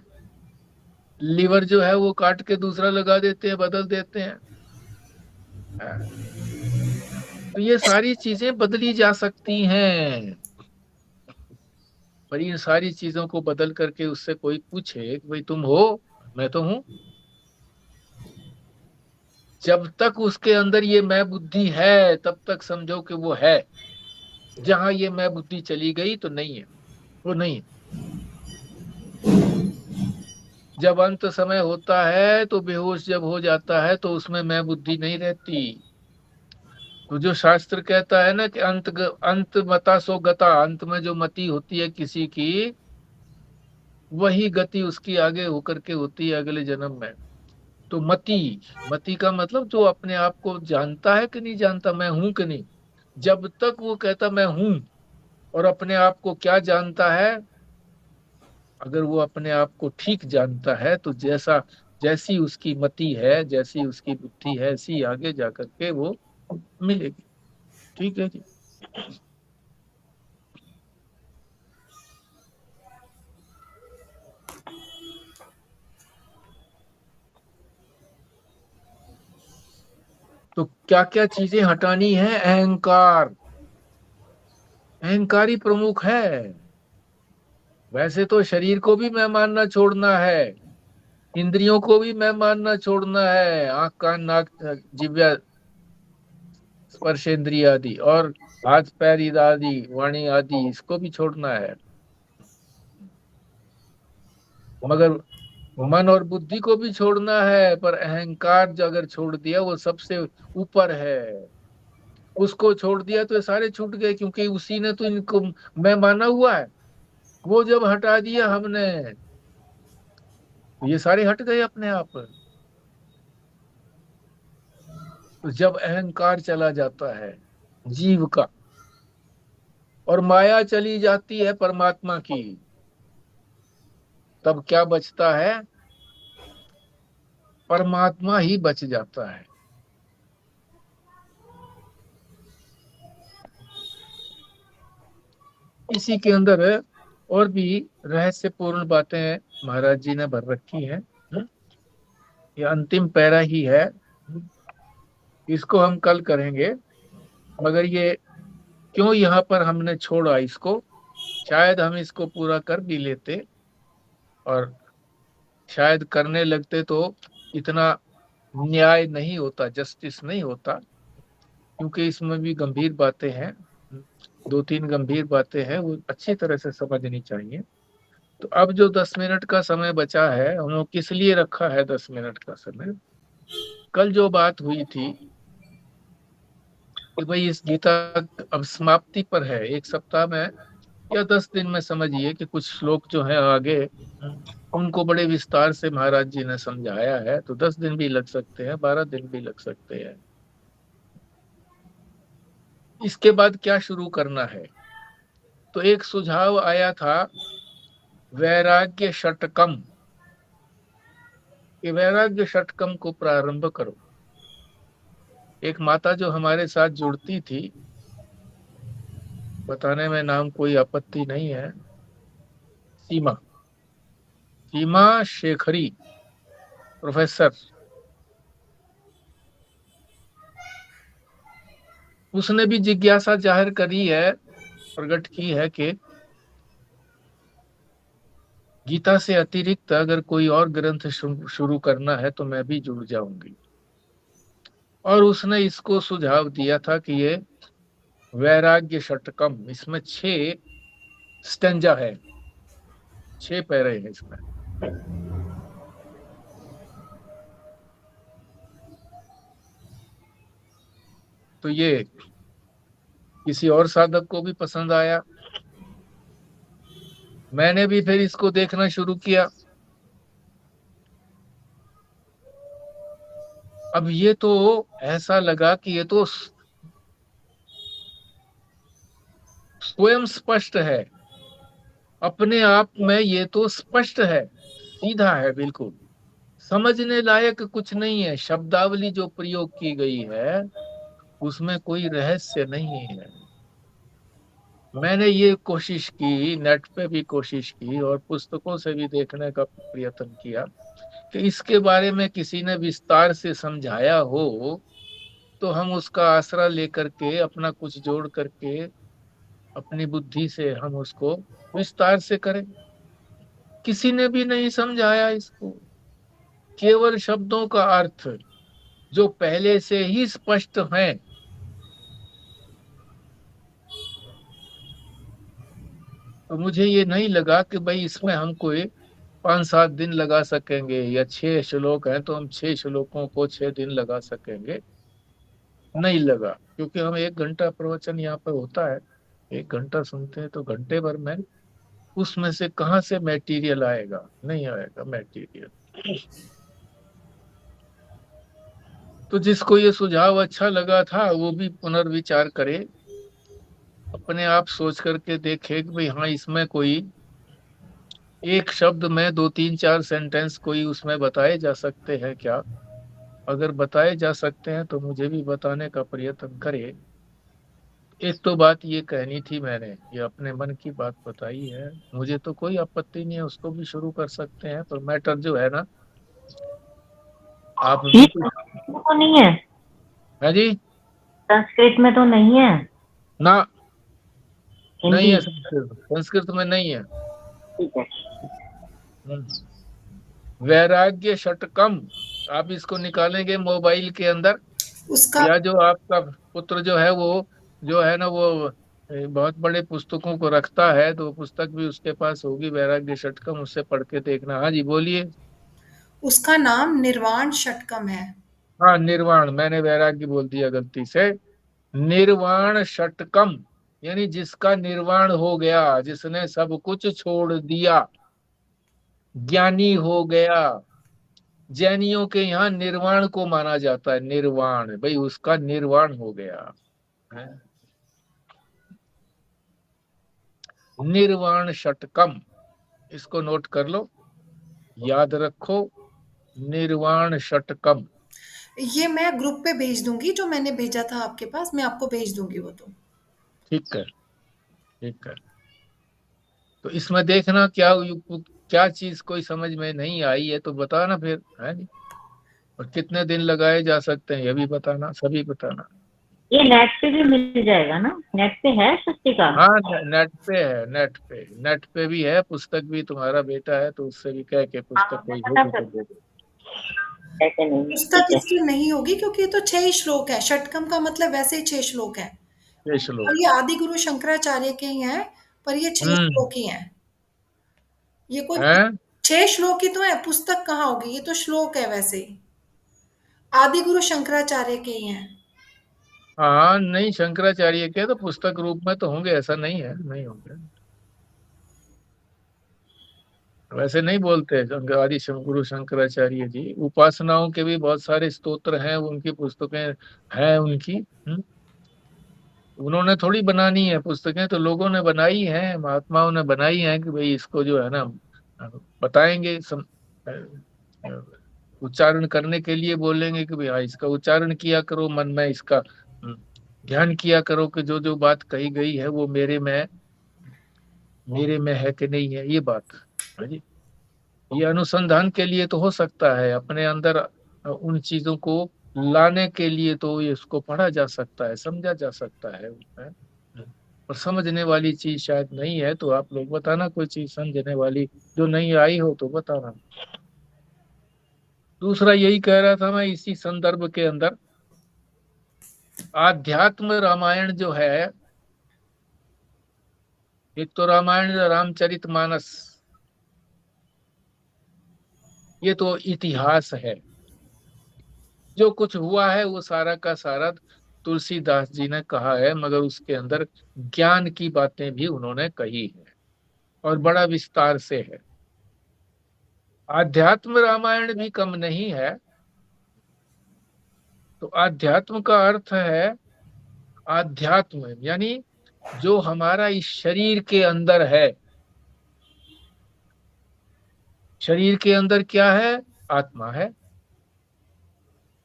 लीवर जो है वो काट के दूसरा लगा देते हैं, बदल देते हैं। हाँ। तो ये सारी चीजें बदली जा सकती हैं, पर इन सारी चीजों को बदल करके उससे कोई पूछे कि भाई तुम हो, मैं तो हूं, जब तक उसके अंदर ये मैं बुद्धि है तब तक समझो कि वो है। जहां ये मैं बुद्धि चली गई तो नहीं है, वो नहीं है। जब अंत समय होता है तो बेहोश जब हो जाता है तो उसमें मैं बुद्धि नहीं रहती। तो जो शास्त्र कहता है ना कि अंत मता सो गता, अंत में जो मति होती है किसी की, वही गति उसकी आगे होकर के होती है अगले जन्म में। तो मति, मति का मतलब जो अपने आप को जानता है कि नहीं जानता, मैं हूं कि नहीं, जब तक वो कहता मैं हूं, और अपने आप को क्या जानता है, अगर वो अपने आप को ठीक जानता है तो जैसी उसकी मति है, जैसी उसकी बुद्धि है, ऐसी आगे जाकर के वो मिलेगी। ठीक है जी। तो क्या क्या चीजें हटानी है? अहंकार, अहंकारी प्रमुख है। वैसे तो शरीर को भी मैं मानना छोड़ना है, इंद्रियों को भी मैं मानना छोड़ना है, आंख कान नाक जिह्वा स्पर्श इंद्रिय आदि, और हाथ पैर आदि वाणी आदि, इसको भी छोड़ना है। मगर मन और बुद्धि को भी छोड़ना है, पर अहंकार जो अगर छोड़ दिया वो सबसे ऊपर है, उसको छोड़ दिया तो ये सारे छूट गए, क्योंकि उसी ने तो इनको मैं माना हुआ है। वो जब हटा दिया हमने तो ये सारे हट गए अपने आप। तो जब अहंकार चला जाता है जीव का और माया चली जाती है परमात्मा की, तब क्या बचता है? परमात्मा ही बच जाता है। इसी के अंदर और भी रहस्यपूर्ण बातें महाराज जी ने भर रखी हैं। ये अंतिम पैरा ही है, इसको हम कल करेंगे। मगर ये क्यों यहाँ पर हमने छोड़ा इसको, शायद हम इसको पूरा कर भी लेते, और शायद करने लगते तो इतना न्याय नहीं होता, जस्टिस नहीं होता, क्योंकि इसमें भी गंभीर बातें हैं, 2-3 गंभीर बातें हैं, वो अच्छी तरह से समझनी चाहिए। तो अब जो 10 मिनट का समय बचा है, हम लोग किस लिए रखा है 10 मिनट का समय? कल जो बात हुई थी कि भाई इस गीता अब समाप्ति पर है, 1 सप्ताह में या 10 दिन में समझिए कि कुछ श्लोक जो है आगे, उनको बड़े विस्तार से महाराज जी ने समझाया है। तो 10 दिन भी लग सकते हैं, 12 दिन भी लग सकते हैं। इसके बाद क्या शुरू करना है? तो एक सुझाव आया था वैराग्य षटकम, कि वैराग्य षटकम को प्रारंभ करो। एक माता जो हमारे साथ जुड़ती थी, बताने में नाम कोई आपत्ति नहीं है, सीमा, सीमा शेखरी प्रोफेसर, उसने भी जिज्ञासा जाहिर करी है, प्रकट की है कि गीता से अतिरिक्त अगर कोई और ग्रंथ शुरू करना है तो मैं भी जुड़ जाऊंगी। और उसने इसको सुझाव दिया था कि ये वैराग्य षटकम, इसमें 6 स्टेंजा है, 6 पैरे हैं इसमें। तो ये किसी और साधक को भी पसंद आया, मैंने भी फिर इसको देखना शुरू किया। अब ये तो ऐसा लगा कि ये तो स्वयं स्पष्ट है, अपने आप में ये तो स्पष्ट है, सीधा है, बिल्कुल समझने लायक कुछ नहीं है। शब्दावली जो प्रयोग की गई है उसमें कोई रहस्य नहीं है। मैंने ये कोशिश की, नेट पे भी कोशिश की और पुस्तकों से भी देखने का प्रयत्न किया कि इसके बारे में किसी ने विस्तार से समझाया हो तो हम उसका आसरा लेकर के, अपना कुछ जोड़ करके, अपनी बुद्धि से हम उसको विस्तार से करें। किसी ने भी नहीं समझाया इसको, केवल शब्दों का अर्थ जो पहले से ही स्पष्ट है। तो मुझे ये नहीं लगा कि भाई इसमें हम कोई 5-7 दिन लगा सकेंगे, या 6 श्लोक हैं तो हम 6 श्लोकों को 6 दिन लगा सकेंगे, नहीं लगा। क्योंकि हम 1 घंटा प्रवचन यहाँ पे होता है, 1 घंटा सुनते हैं, तो घंटे भर में उसमें से कहाँ से मटेरियल आएगा, नहीं आएगा मटेरियल। तो जिसको ये सुझाव अच्छा लगा था वो भी पुनर्विचार करे, अपने आप सोच करके देखे कि भाई हाँ, इसमें कोई एक शब्द में 2-3-4 सेंटेंस कोई उसमें बताए जा सकते हैं क्या। अगर बताए जा सकते हैं तो मुझे भी बताने का प्रयत्न करे। एक तो बात ये कहनी थी मैंने, ये अपने मन की बात बताई है, मुझे तो कोई आपत्ति नहीं है, उसको भी शुरू कर सकते हैं। पर मैटर जो है ना, आप भी तो नहीं है, है जी, संस्कृत में तो नहीं है ना, नहीं हिंदी। है संस्कृत में नहीं है। ठीक है। वैराग्य षटकम, आप इसको निकालेंगे मोबाइल के अंदर, उसका या जो आपका पुत्र जो है वो, जो है ना वो बहुत बड़े पुस्तकों को रखता है, तो पुस्तक भी उसके पास होगी वैराग्य षटकम, उससे पढ़ के देखना। हाँ जी बोलिए। उसका नाम निर्वाण षटकम है। हाँ निर्वाण, मैंने वैराग्य बोल दिया गलती से। निर्वाण षटकम यानी जिसका निर्वाण हो गया, जिसने सब कुछ छोड़ दिया, ज्ञानी हो गया। जैनियों के यहाँ निर्वाण को माना जाता है, निर्वाण, भाई उसका निर्वाण हो गया है। निर्वाण षटकम, इसको नोट कर लो, याद रखो, निर्वाण षटकम। ये मैं ग्रुप पे भेज दूंगी, जो मैंने भेजा था आपके पास, मैं आपको भेज दूंगी वो तो। ठीक है, ठीक है। तो इसमें देखना क्या चीज कोई समझ में नहीं आई है तो बताना फिर, है नहीं। और कितने दिन लगाए जा सकते हैं ये भी बताना, सभी बताना। ये नेट पे भी मिल जाएगा ना, नेट पे है सस्ती का। हाँ नेट पे है, नेट पे भी है। पुस्तक भी तुम्हारा बेटा है तो उससे भी कह के पुस्तक कोई हो तो दे दो। ऐसे नहीं है, पुस्तक ठीक है। इसकी नहीं होगी क्योंकि ये तो 6 ही श्लोक है। षटकम का मतलब वैसे ही 6 श्लोक है, ये श्लोक। और ये आदि गुरु शंकराचार्य के ही हैं, पर ये 6 श्लोक ही हैं। ये कोई है। 6 श्लोक ही तो है, पुस्तक कहाँ होगी, ये तो श्लोक है वैसे ही, आदि गुरु शंकराचार्य के ही हैं। हाँ नहीं, शंकराचार्य के तो पुस्तक रूप में तो होंगे, ऐसा नहीं है, नहीं होंगे। वैसे नहीं बोलते आदि गुरु शंकराचार्य जी। उपासनाओं के भी बहुत सारे स्तोत्र हैं, उनकी पुस्तकें हैं उनकी। उन्होंने थोड़ी बनानी है पुस्तकें, तो लोगों ने बनाई हैं, महात्माओं ने बनाई हैं कि भाई इसको जो है ना बताएंगे, उच्चारण करने के लिए बोलेंगे कि भाई हाँ इसका उच्चारण किया करो, मन में इसका ध्यान किया करो कि जो जो बात कही गई है वो मेरे में है कि नहीं है, ये बात है जी। ये अनुसंधान के लिए तो हो सकता है, अपने अंदर उन चीजों को लाने के लिए तो ये इसको पढ़ा जा सकता है, समझा जा सकता है। और समझने वाली चीज शायद नहीं है, तो आप लोग बताना कोई चीज समझने वाली जो नहीं आई हो तो बताना। दूसरा यही कह रहा था मैं इसी संदर्भ के अंदर, आध्यात्म रामायण जो है, एक तो रामायण रामचरितमानस, ये तो इतिहास है, जो कुछ हुआ है वो सारा का सारा तुलसीदास जी ने कहा है, मगर उसके अंदर ज्ञान की बातें भी उन्होंने कही है और बड़ा विस्तार से है। आध्यात्म रामायण भी कम नहीं है। तो आध्यात्म का अर्थ है, आध्यात्म यानी जो हमारा इस शरीर के अंदर है। शरीर के अंदर क्या है? आत्मा है।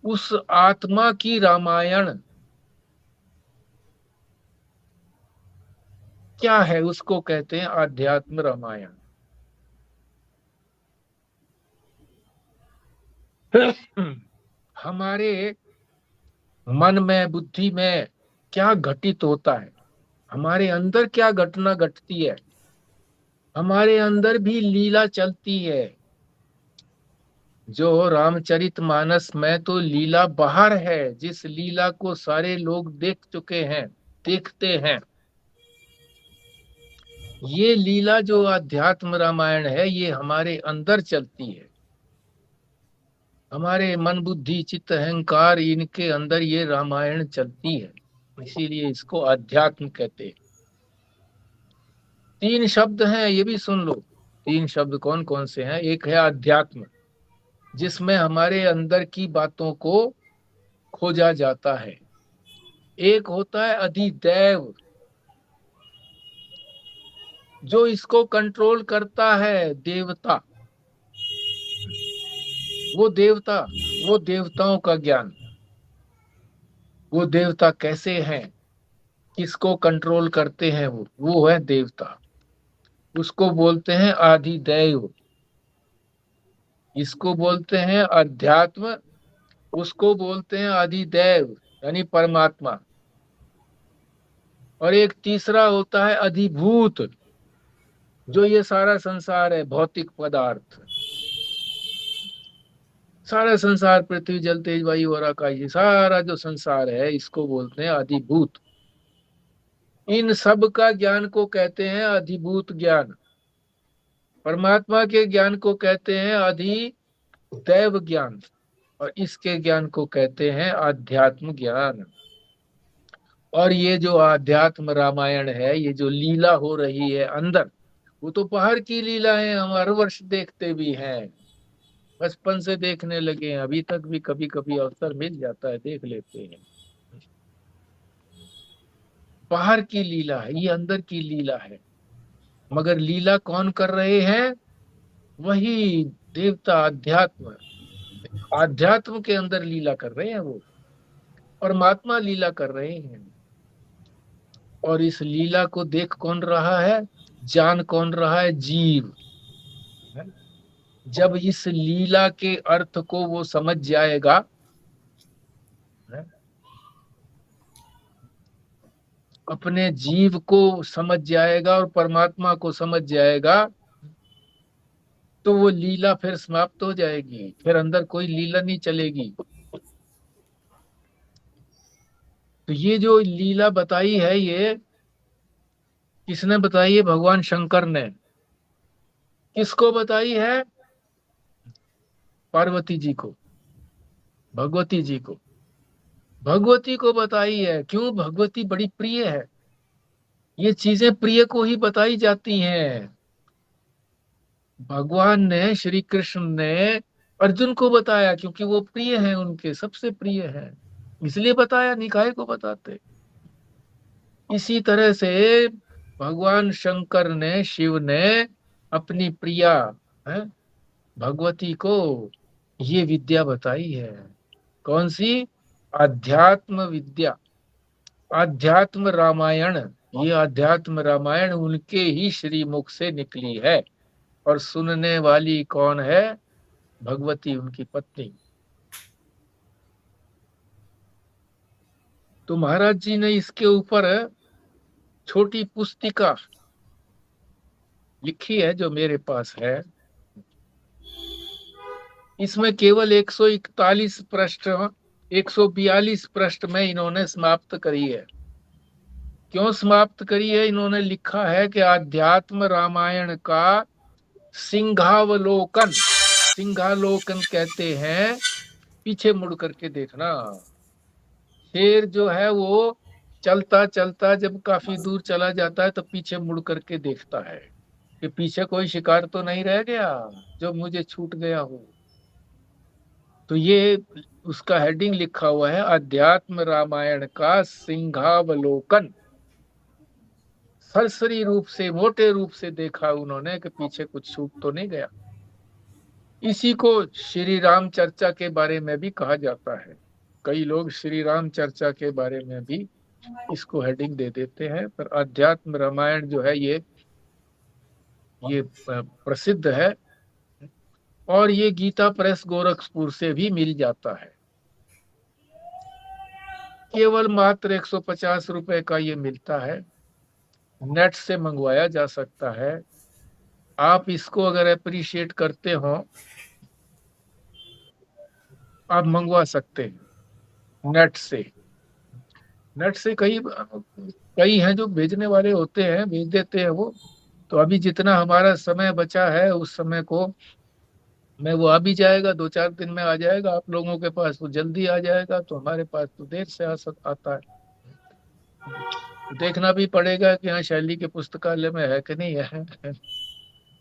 उस आत्मा की रामायण क्या है, उसको कहते हैं आध्यात्म रामायण। हमारे मन में, बुद्धि में क्या घटित होता है, हमारे अंदर क्या घटना घटती है, हमारे अंदर भी लीला चलती है। जो रामचरितमानस में तो लीला बाहर है, जिस लीला को सारे लोग देख चुके हैं, देखते हैं। ये लीला जो अध्यात्म रामायण है, ये हमारे अंदर चलती है, हमारे मन बुद्धि चित्त अहंकार, इनके अंदर ये रामायण चलती है, इसीलिए इसको अध्यात्म कहते हैं। 3 शब्द हैं, ये भी सुन लो। 3 शब्द कौन कौन से हैं? एक है अध्यात्म, जिसमें हमारे अंदर की बातों को खोजा जाता है। एक होता है अधिदैव, जो इसको कंट्रोल करता है, देवता। वो देवताओं का ज्ञान, वो देवता कैसे हैं, किसको कंट्रोल करते हैं, वो है देवता। उसको बोलते हैं आदिदैव, इसको बोलते हैं अध्यात्म, उसको बोलते हैं अधिदैव यानी परमात्मा। और एक तीसरा होता है अधिभूत, जो ये सारा संसार है, भौतिक पदार्थ, सारा संसार, पृथ्वी जल तेज वायु और आकाश, ये सारा जो संसार है, इसको बोलते हैं अधिभूत। इन सब का ज्ञान को कहते हैं अधिभूत ज्ञान। परमात्मा के ज्ञान को कहते हैं अधिदैव ज्ञान, और इसके ज्ञान को कहते हैं आध्यात्म ज्ञान। और ये जो आध्यात्म रामायण है, ये जो लीला हो रही है अंदर, वो तो बाहर की लीला है, हम हर वर्ष देखते भी हैं, बचपन से देखने लगे हैं, अभी तक भी कभी कभी अवसर मिल जाता है, देख लेते हैं। बाहर की लीला है, ये अंदर की लीला है। मगर लीला कौन कर रहे हैं? वही देवता, अध्यात्म। आध्यात्म के अंदर लीला कर रहे हैं वो, परमात्मा लीला कर रहे हैं। और इस लीला को देख कौन रहा है, जान कौन रहा है? जीव। जब इस लीला के अर्थ को वो समझ जाएगा, अपने जीव को समझ जाएगा और परमात्मा को समझ जाएगा, तो वो लीला फिर समाप्त हो जाएगी, फिर अंदर कोई लीला नहीं चलेगी। तो ये जो लीला बताई है, ये किसने बताई है? भगवान शंकर ने। किसको बताई है? पार्वती जी को, भगवती जी को, भगवती को बताई है। क्यों? भगवती बड़ी प्रिय है, ये चीजें प्रिय को ही बताई जाती हैं। भगवान ने, श्री कृष्ण ने अर्जुन को बताया, क्योंकि वो प्रिय हैं, उनके सबसे प्रिय हैं, इसलिए बताया, निकाय को बताते। इसी तरह से भगवान शंकर ने, शिव ने अपनी प्रिया है भगवती को ये विद्या बताई है। कौन सी? आध्यात्म विद्या, आध्यात्म रामायण। ये आध्यात्म रामायण उनके ही श्रीमुख से निकली है। और सुनने वाली कौन है? भगवती, उनकी पत्नी। तो महाराज जी ने इसके ऊपर छोटी पुस्तिका लिखी है जो मेरे पास है। इसमें केवल 141 पृष्ठ, 142 पृष्ठ में इन्होंने समाप्त करी है। क्यों समाप्त करी है? इन्होंने लिखा है कि आध्यात्म रामायण का सिंहावलोकन, सिंहालोकन कहते हैं पीछे मुड़ करके देखना। शेर जो है वो चलता चलता जब काफी दूर चला जाता है तो पीछे मुड़ करके देखता है कि पीछे कोई शिकार तो नहीं रह गया जो मुझे छूट गया हो। तो ये उसका हेडिंग लिखा हुआ है, अध्यात्म रामायण का सिंहावलोकन। सरसरी रूप से, मोटे रूप से देखा उन्होंने कि पीछे कुछ छूट तो नहीं गया। इसी को श्री राम चर्चा के बारे में भी कहा जाता है। कई लोग श्री राम चर्चा के बारे में भी इसको हेडिंग दे देते हैं, पर अध्यात्म रामायण जो है ये प्रसिद्ध है। और ये गीता प्रेस गोरखपुर से भी मिल जाता है। केवल मात्र 150 रुपए का ये मिलता है। नेट से मंगवाया जा सकता है। आप इसको अगर अप्रिशिएट करते हो, आप मंगवा सकते हैं नेट से। नेट से कई हैं जो भेजने वाले होते हैं, भेज देते हैं वो। तो अभी जितना हमारा समय बचा है उस समय को में वो आ भी जाएगा, 2-4 दिन में आ जाएगा। आप लोगों के पास वो जल्दी आ जाएगा, तो हमारे पास तो देर से आता है। देखना भी पड़ेगा कि हाँ शैली के पुस्तकालय में है कि नहीं है।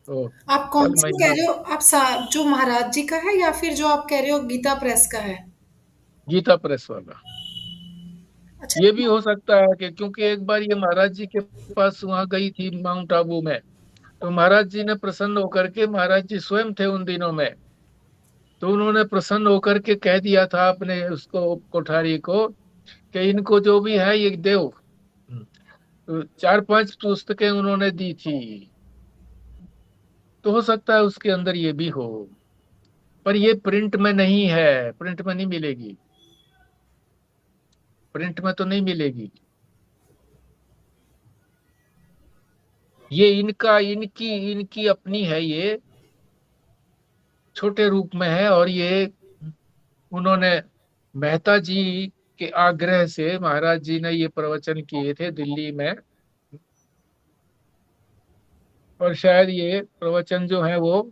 तो आप कौन कल सी कह महीना रहे हो? आप जो महाराज जी का है या फिर जो आप कह रहे हो गीता प्रेस का है? गीता प्रेस वाला। अच्छा। ये भी हो सकता है कि क्योंकि एक बार ये महाराज जी के पास वहां गई थी माउंट आबू में, तो महाराज जी ने प्रसन्न होकर के, महाराज जी स्वयं थे उन दिनों में, तो उन्होंने प्रसन्न होकर के कह दिया था अपने उसको, कोठारी को, कि इनको जो भी है ये देव। तो 4-5 पुस्तकें उन्होंने दी थी। तो हो सकता है उसके अंदर ये भी हो, पर ये प्रिंट में नहीं है, प्रिंट में नहीं मिलेगी, प्रिंट में तो नहीं मिलेगी। ये इनकी अपनी है, ये छोटे रूप में है। और ये उन्होंने मेहता जी के आग्रह से महाराज जी ने ये प्रवचन किए थे दिल्ली में। और शायद ये प्रवचन जो है वो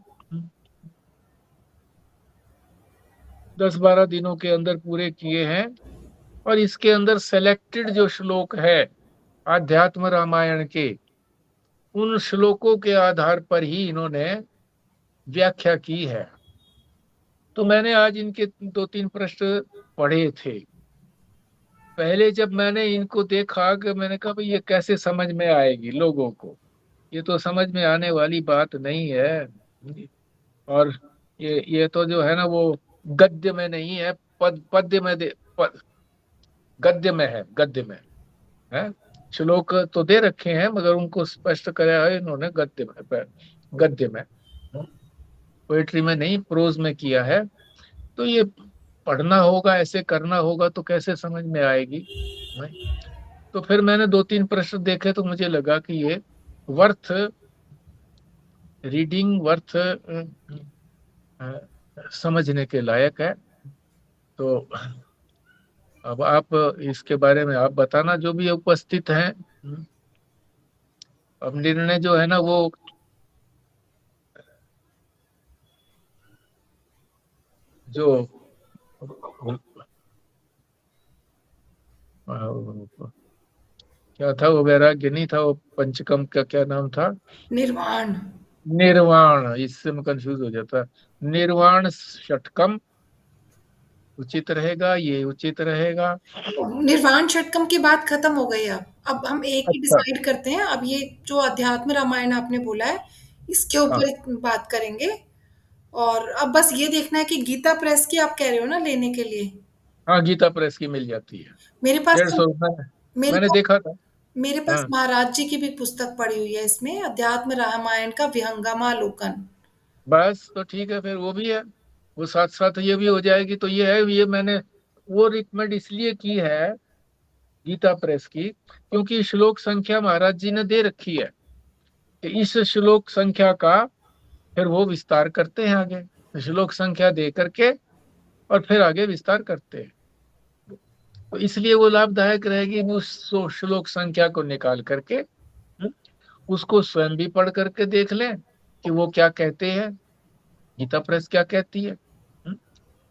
10-12 दिनों के अंदर पूरे किए हैं। और इसके अंदर सेलेक्टेड जो श्लोक है आध्यात्म रामायण के, उन श्लोकों के आधार पर ही इन्होंने व्याख्या की है। तो मैंने आज इनके 2-3 प्रश्न पढ़े थे। पहले जब मैंने इनको देखा कि मैंने कहा भाई ये कैसे समझ में आएगी लोगों को, ये तो समझ में आने वाली बात नहीं है। और ये तो जो है ना वो गद्य में नहीं है, पद्य में गद्य में है, गद्य में है। श्लोक तो दे रखे हैं मगर उनको स्पष्ट कराया है इन्होंने गद्य में, पोएट्री में नहीं, प्रोज में किया है। तो ये पढ़ना होगा, ऐसे करना होगा तो कैसे समझ में आएगी। तो फिर मैंने 2-3 प्रश्न देखे तो मुझे लगा कि ये वर्थ रीडिंग, वर्थ समझने के लायक है। तो अब आप इसके बारे में आप बताना, जो भी उपस्थित हैं। अब निर्णय जो है ना वो जो क्या था वो, वैराग्य नहीं था वो, पंचकम का क्या नाम था? निर्वाण। निर्वाण। इससे मैं कंफ्यूज हो जाता। निर्वाण षटकम उचित रहेगा, ये उचित रहेगा। निर्वाण षटकम की बात खत्म हो गई। अब हम एक ही अच्छा। डिसाइड करते हैं। अब ये जो अध्यात्म रामायण आपने बोला है, इसके हाँ ऊपर एक बात करेंगे। और अब बस ये देखना है कि गीता प्रेस की आप कह रहे हो ना लेने के लिए। हाँ, गीता प्रेस की मिल जाती है, मेरे पास 150 रुपए में। मेरे मैंने पास देखा था। मेरे पास हाँ, महाराज जी की भी पुस्तक पड़ी हुई है, इसमें अध्यात्म रामायण का विहंगमालोकन। बस तो ठीक है, फिर वो भी है, वो साथ साथ ये भी हो जाएगी। तो ये है, ये मैंने वो रिकमेंड इसलिए की है गीता प्रेस की, क्योंकि श्लोक संख्या महाराज जी ने दे रखी है कि इस श्लोक संख्या का फिर वो विस्तार करते हैं आगे, श्लोक संख्या दे करके और फिर आगे विस्तार करते हैं। तो इसलिए वो लाभदायक रहेगी। वो उस श्लोक संख्या को निकाल करके उसको स्वयं भी पढ़ करके देख लें कि वो क्या कहते हैं, गीता प्रेस क्या कहती है।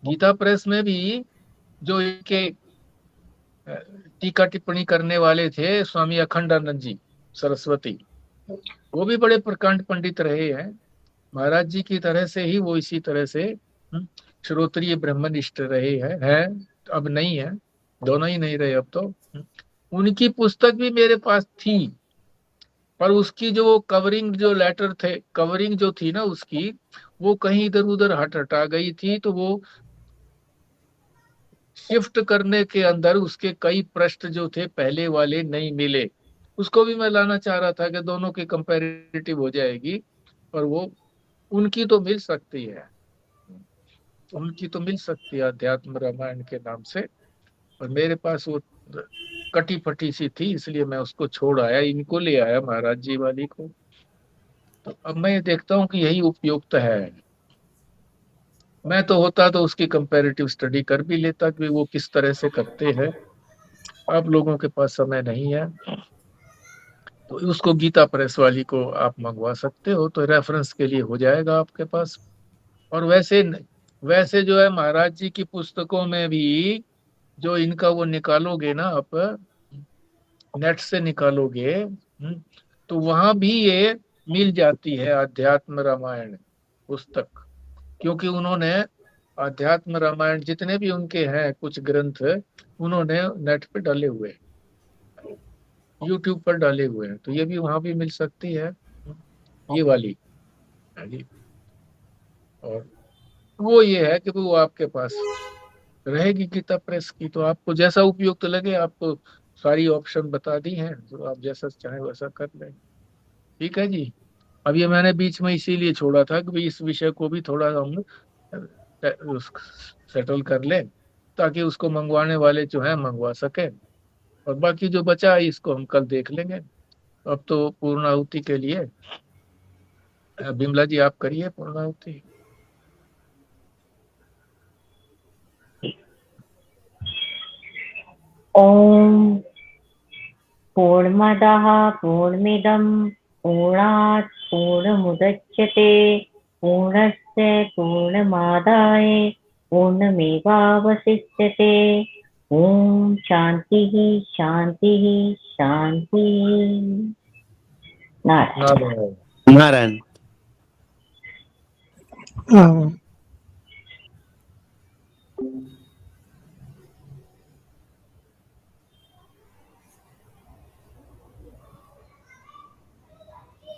गीता प्रेस में भी जो इनके टीका टिप्पणी करने वाले थे स्वामी अखंडानंद जी सरस्वती, वो भी बड़े प्रकांड पंडित रहे हैं महाराज जी की तरह से ही। वो इसी तरह से श्रोत्रिय ब्रह्मनिष्ठ रहे हैं। अब नहीं है, दोनों ही नहीं रहे अब तो। उनकी पुस्तक भी मेरे पास थी, पर उसकी जो कवरिंग जो लेटर थे, कवरिंग जो थी ना उसकी, वो कहीं इधर उधर हटा गई थी। तो वो शिफ्ट करने के अंदर उसके कई पृष्ठ जो थे पहले वाले नहीं मिले। उसको भी मैं लाना चाह रहा था कि दोनों की कंपैरेटिव हो जाएगी। पर वो उनकी तो मिल सकती है, उनकी तो मिल सकती है अध्यात्म रामायण के नाम से। और मेरे पास वो कटी फटी सी थी, इसलिए मैं उसको छोड़ आया, इनको ले आया महाराज जी वाली को। तो अब मैं ये देखता हूँ कि यही उपयुक्त है। मैं तो होता तो उसकी कंपैरेटिव स्टडी कर भी लेता कि वो किस तरह से करते हैं। आप लोगों के पास समय नहीं है, तो उसको गीता प्रेस वाली को आप मंगवा सकते हो, तो रेफरेंस के लिए हो जाएगा आपके पास। और वैसे जो है महाराज जी की पुस्तकों में भी जो इनका वो निकालोगे ना आप, नेट से निकालोगे, तो वहां भी ये मिल जाती है अध्यात्म रामायण पुस्तक। क्योंकि उन्होंने अध्यात्म रामायण जितने भी उनके हैं कुछ ग्रंथ, उन्होंने नेट पे डाले हुए हैं, यूट्यूब पर डाले हुए हैं। तो ये भी वहां भी मिल सकती है, ये वाली। हाँ जी। और वो ये है कि वो आपके पास रहेगी गीता प्रेस की। तो आपको जैसा उपयुक्त लगे, आपको सारी ऑप्शन बता दी हैं, तो आप जैसा चाहें वैसा कर लें। ठीक है जी। अब ये मैंने बीच में इसीलिए छोड़ा था कि भाई इस विषय को भी थोड़ा हम सेटल कर लें, ताकि उसको मंगवाने वाले जो है मंगवा सके। और बाकी जो बचा है इसको हम कल देख लेंगे। अब तो पूर्णाहुति के लिए बिमला जी आप करिए पूर्णाहुति। ओम पूर्णमदः पूर्णमिदं पूर्णात् पूर्णमुदच्यते पूर्णस्य पूर्णमादाय पूर्णमेवावशिष्यते। ओम शांतिः शांतिः शांतिः। नारायण। नारायण। नारायण। हाँ।